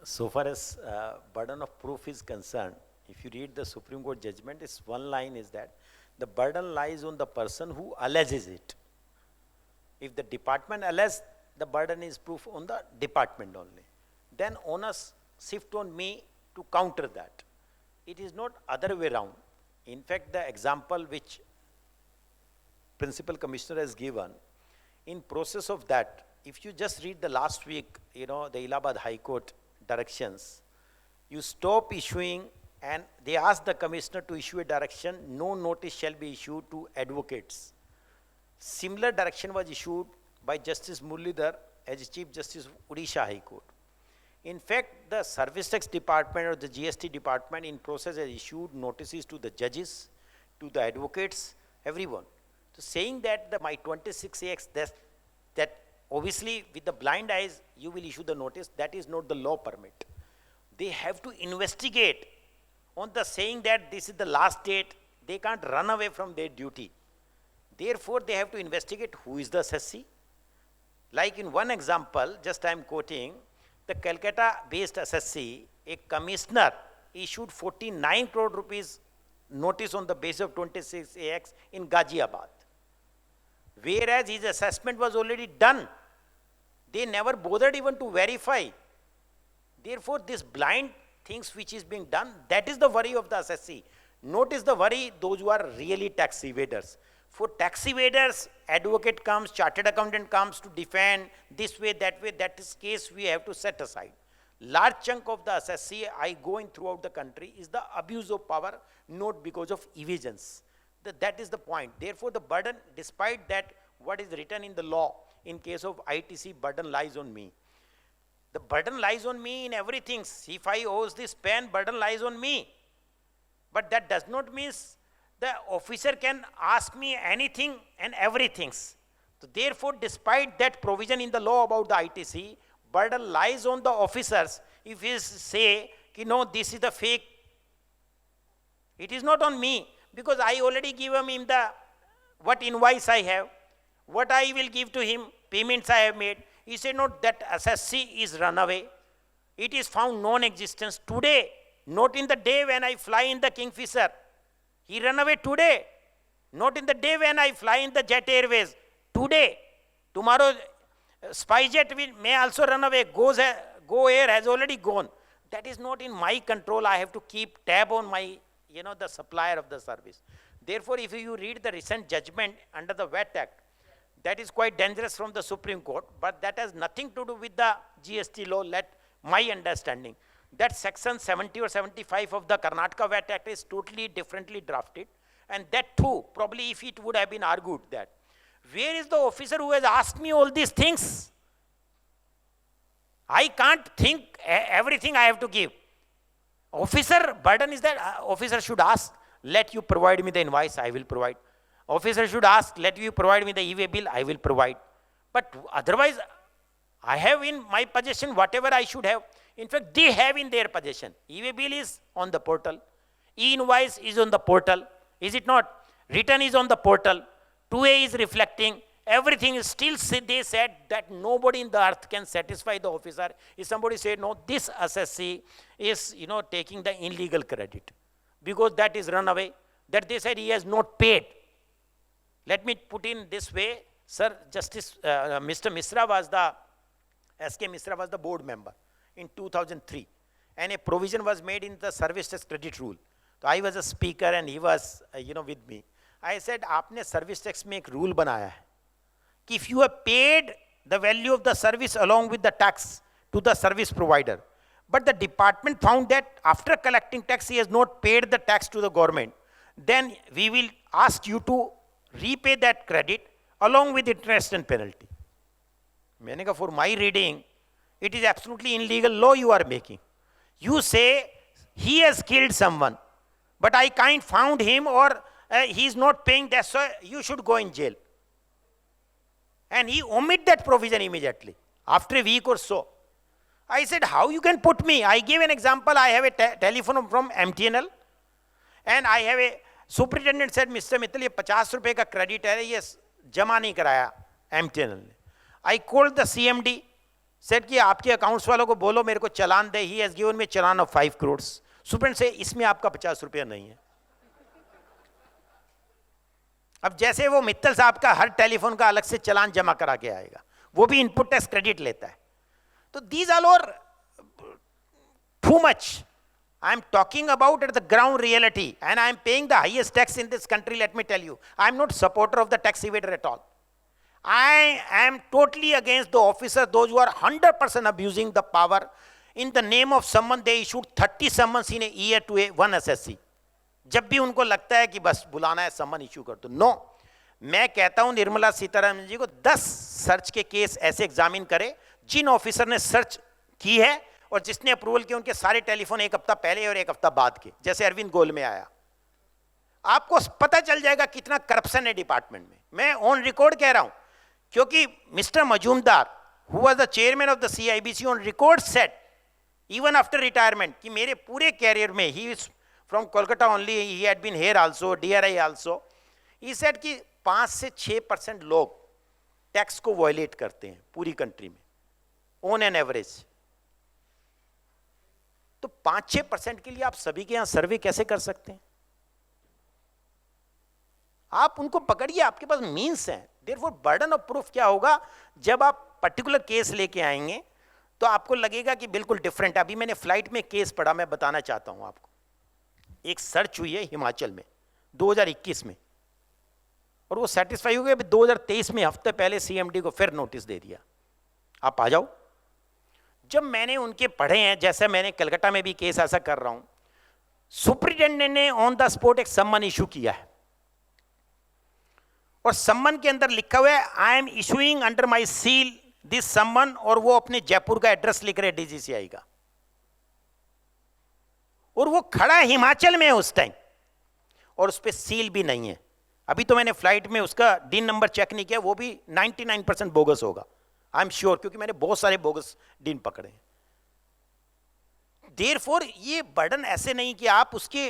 So far as burden of proof is concerned, if you read the Supreme Court judgment, it's one line is that the burden lies on the person who alleges it. If the department alleges, the burden is proof on the department only. Then onus shift on me to counter that. It is not other way around. In fact, the example which Principal Commissioner has given, in process of that, if you just read the last week, the Allahabad High Court directions, you stop issuing, and they ask the commissioner to issue a direction, no notice shall be issued to advocates. Similar direction was issued by Justice Muralidhar as Chief Justice of Odisha High Court. In fact, the Service Tax Department or the GST Department in process has issued notices to the judges, to the advocates, everyone. So saying that my 26AX, that obviously with the blind eyes you will issue the notice, that is not the law permit. They have to investigate on the saying that this is the last date. They can't run away from their duty. Therefore, they have to investigate who is the assessee. Like in one example, just I am quoting, the Calcutta-based assessee, a commissioner issued 49 crore rupees notice on the basis of 26AX in Ghaziabad. Whereas his assessment was already done. They never bothered even to verify. Therefore, this blind things which is being done, that is the worry of the assessee. Notice the worry those who are really tax evaders. For tax evaders, advocate comes, chartered accountant comes to defend this way, that is case we have to set aside. large chunk of the assessee I going throughout the country is the abuse of power, not because of evasions. That is the point. Therefore, the burden, despite that, what is written in the law, in case of ITC, burden lies on me. The burden lies on me in everything. If I owes this pen, burden lies on me. But that does not mean the officer can ask me anything and everything. So therefore, despite that provision in the law about the ITC, burden lies on the officers. If he say, no, this is the fake, it is not on me, because I already give him the, what invoice I have, what I will give to him, payments I have made. He said, no, that assessee is run away. It is found non-existence today, not in the day when I fly in the Kingfisher. He run away today, not in the day when I fly in the Jet Airways. Today, tomorrow, SpiceJet may also run away. Go Air has already gone. That is not in my control. I have to keep tab on my, the supplier of the service. Therefore, if you read the recent judgment under the VAT Act, that is quite dangerous from the Supreme Court, but that has nothing to do with the GST law, my understanding. That section 70 or 75 of the Karnataka VAT Act is totally differently drafted. And that too, probably if it would have been argued that, where is the officer who has asked me all these things? I can't think everything I have to give. Officer, burden is that officer should ask, let you provide me the invoice, I will provide. Officer should ask, let you provide me the e-way bill, I will provide. But otherwise, I have in my possession whatever I should have. In fact, they have in their possession. E-way bill is on the portal. E-invoice is on the portal. Is it not? Return is on the portal. 2A is reflecting. Everything is still, they said that nobody in the earth can satisfy the officer. If somebody said, no, this assessee is, taking the illegal credit because that is run away, that they said he has not paid. Let me put in this way, sir, Justice, Mr. Misra was the, SK Misra was the board member in 2003. And a provision was made in the service tax credit rule. So I was a speaker and he was, with me. I said, आपने service tax में एक rule बनाया है कि if you have paid the value of the service along with the tax to the service provider, but the department found that after collecting tax he has not paid the tax to the government, then we will ask you to repay that credit along with interest and penalty. मैंने कहा, for my reading, it is absolutely illegal law you are making. You say he has killed someone, but I can't found him or he is not paying that, so you should go in jail. And he omit that provision immediately, after a week or so. I said, how you can put me? I gave an example. I have a telephone from MTNL, and I have a superintendent said, Mr. Mittal, ये 50 रुपए का credit है, ये जमा नहीं कराया MTNL ने. I called the CMD, said कि आपके accounts वालों को बोलो मेरे को चालान दे. He has given me challan of 5 crores. Superintendent से इसमें आपका 50 रुपया नहीं है. अब जैसे वो मित्तल साहब का हर टेलीफोन का अलग से चालान जमा करा के आएगा, वो भी इनपुट टैक्स क्रेडिट लेता है. तो these are all too much. I am talking about at the ground reality, and I am paying the highest tax in this country. Let me tell you, I am not supporter of the tax evader at all. I am totally against the officers, those who are 100% abusing the power. In the name of someone, they issued 30 summons in a year to one assessee. जब भी उनको लगता है कि बस बुलाना है समन issue कर दो. नो, मैं कहता हूं निर्मला सीतारमण जी को 10 सर्च के केस ऐसे एग्जामिन करें जिन ऑफिसर ने सर्च की है और जिसने अप्रूवल किया उनके सारे टेलीफोन एक हफ्ता पहले और एक हफ्ता बाद के, जैसे अरविंद गोयल में आया. आपको पता चल जाएगा कितना करप्शन है डिपार्टमेंट में. मैं ऑन रिकॉर्ड कह रहा हूं, क्योंकि mister Majumdar who was the chairman of the CIBC on record said even after retirement कि मेरे पूरे कैरियर में ही from Kolkata only, he had been here also, DRI also. He said कि 5 से 6% लोग टैक्स को वायलेट करते हैं पूरी कंट्री में, ऑन एन एवरेज. तो 5-6% के लिए आप सभी के यहां सर्वे कैसे कर सकते हैं? आप उनको पकड़िए, आपके पास मीन्स हैं. देयरफॉर बर्डन ऑफ प्रूफ क्या होगा? जब आप पर्टिकुलर केस लेके आएंगे तो आपको लगेगा कि बिल्कुल डिफरेंट. अभी मैंने फ्लाइट में केस पढ़ा, मैं बताना चाहता हूं आपको. एक सर्च हुई है हिमाचल में 2021 में, और वो सेटिस्फाई हो गए. 2023 में हफ्ते पहले CMD को फिर नोटिस दे दिया, आप आ जाओ. जब मैंने उनके पढ़े हैं, जैसे मैंने कलकत्ता में भी केस ऐसा कर रहा हूं, सुप्रिटेंडेंट ने ऑन द स्पॉट एक सम्मन इशू किया है और सम्मन के अंदर लिखा हुआ है I am issuing under my seal this सम्मन, और वो अपने जयपुर का एड्रेस लिख रहे डीजीसीआई का, और वो खड़ा है हिमाचल में उस टाइम और उस पर सील भी नहीं है। अभी तो मैंने फ्लाइट में उसका दिन नंबर चेक नहीं किया, वो भी 99% बोगस होगा, आई एम श्योर, क्योंकि मैंने बहुत सारे बोगस दिन पकड़े। देयरफॉर ये बर्डन ऐसे नहीं कि आप उसके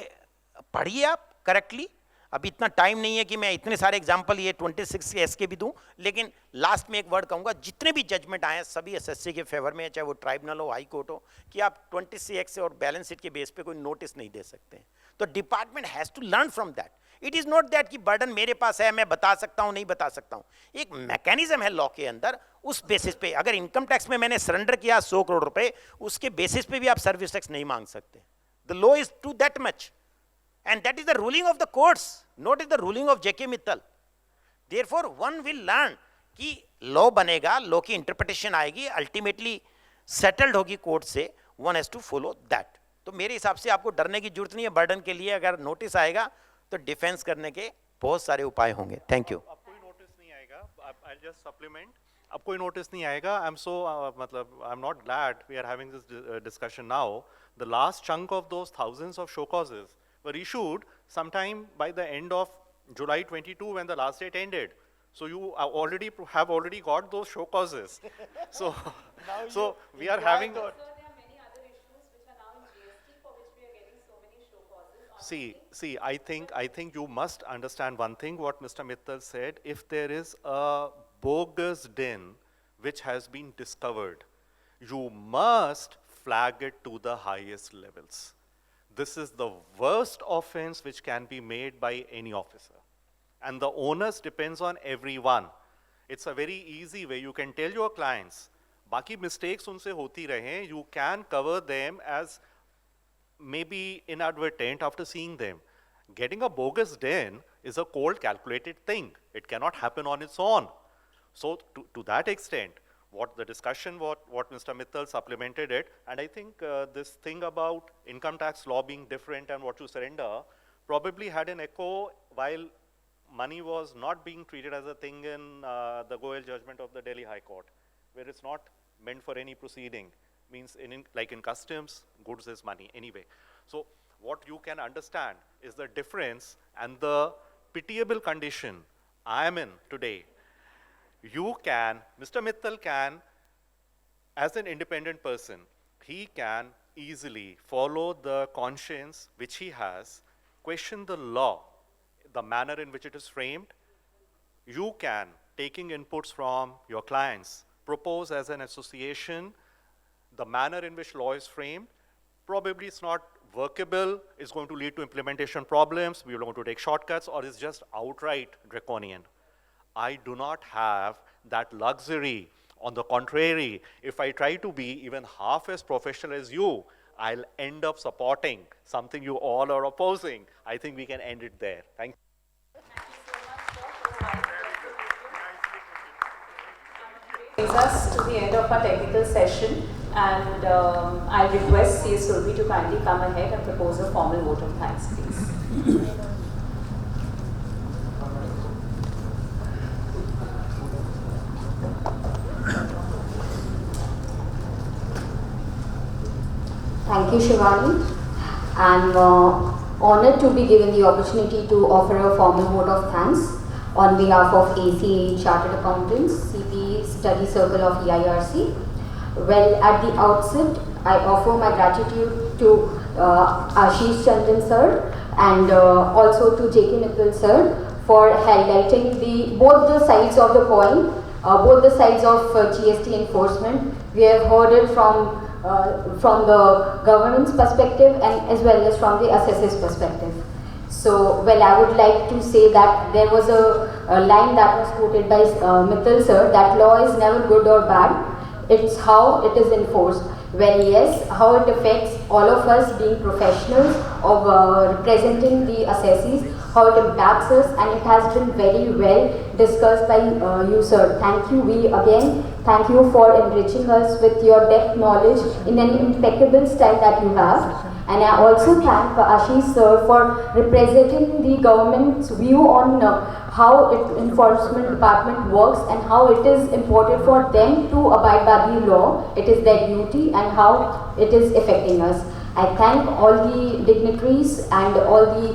पढ़िए आप करेक्टली। अभी इतना टाइम नहीं है कि मैं इतने सारे एग्जांपल ये 26S के भी दूं, लेकिन लास्ट में एक वर्ड कहूंगा, जितने भी जजमेंट आए सभी एसएससी के फेवर में है, चाहे वो ट्राइब्यूनल हो, हाई कोर्ट हो, कि आप 26X और बैलेंस शीट के बेस पे कोई नोटिस नहीं दे सकते। तो department has to learn from that. It is not that कि बर्डन मेरे पास है, मैं बता सकता हूं नहीं बता सकता हूं, एक मैकेनिज्म है लॉ के अंदर, उस बेसिस पे अगर इनकम टैक्स में मैंने सरेंडर किया 100 करोड़ रुपए, उसके बेसिस पे भी आप सर्विस टैक्स नहीं मांग सकते। The law is to that much and that is the ruling of the courts, not is the ruling of JK Mittal. Therefore one will learn कि law बनेगा, law की interpretation आएगी, ultimately settled होगी court से, one has to follow that. तो मेरे हिसाब से आपको डरने की जरूरत नहीं है बर्डन के लिए। अगर नोटिस आएगा तो डिफेंस करने के बहुत सारे उपाय होंगे। Thank you. अब कोई नोटिस नहीं आएगा, I'll just supplement. अब कोई नोटिस नहीं आएगा। I'm so मतलब I'm not glad we are having this discussion now. The last chunk of those thousands of show causes were issued sometime by the end of July 22 when the last date ended. So you have already got those show causes. So we are having. Sir, there are many other issues which are now in GST for which we are getting so many show causes. See, I think you must understand one thing, what Mr. Mittal said. If there is a bogus din which has been discovered, you must flag it to the highest levels. This is the worst offense which can be made by any officer. And the onus depends on everyone. It's a very easy way. You can tell your clients, बाकी mistakes उनसे होती रहें, you can cover them as maybe inadvertent after seeing them. Getting a bogus din is a cold calculated thing. It cannot happen on its own. So to that extent, what the discussion, what Mr. Mittal supplemented it, and I think this thing about income tax law being different and what you surrender probably had an echo while money was not being treated as a thing in the Goel judgment of the Delhi High Court, where it's not meant for any proceeding, means like in customs, goods is money anyway. So what you can understand is the difference and the pitiable condition I am in today. You can, Mr. Mittal can, as an independent person, he can easily follow the conscience which he has, question the law, the manner in which it is framed. You can, taking inputs from your clients, propose as an association the manner in which law is framed. Probably it's not workable, it's going to lead to implementation problems, we are going to take shortcuts, or it's just outright draconian. I do not have that luxury. On the contrary, if I try to be even half as professional as you, I'll end up supporting something you all are opposing. I think we can end it there. Thank you. Brings us to the end of our technical session, and I'll request CS Surbi to kindly come ahead and propose a formal vote of thanks, please. Thank you, Shivani. I'm honored to be given the opportunity to offer a formal vote of thanks on behalf of ACAI Chartered Accountants, CP Study Circle of EIRC. Well, at the outset, I offer my gratitude to Ashish Chandan sir and also to JK Mittal sir for highlighting both the sides of the coin, both the sides of GST enforcement. We have heard it from the government's perspective and as well as from the assessor's perspective. So, well, I would like to say that there was a line that was quoted by Mittal sir, that law is never good or bad, it's how it is enforced. Well, yes, how it affects all of us being professionals of representing the assessees, how it impacts us, and it has been very well discussed by you, sir. Thank you. We again Thank you for enriching us with your depth knowledge in an impeccable style that you have. And I also thank Ashish sir for representing the government's view on how enforcement department works and how it is important for them to abide by the law. It is their duty and how it is affecting us. I thank all the dignitaries and all the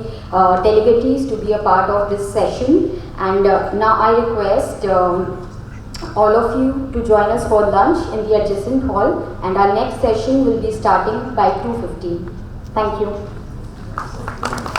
delegates to be a part of this session. And now I request all of you to join us for lunch in the adjacent hall, and our next session will be starting by 2:15. Thank you.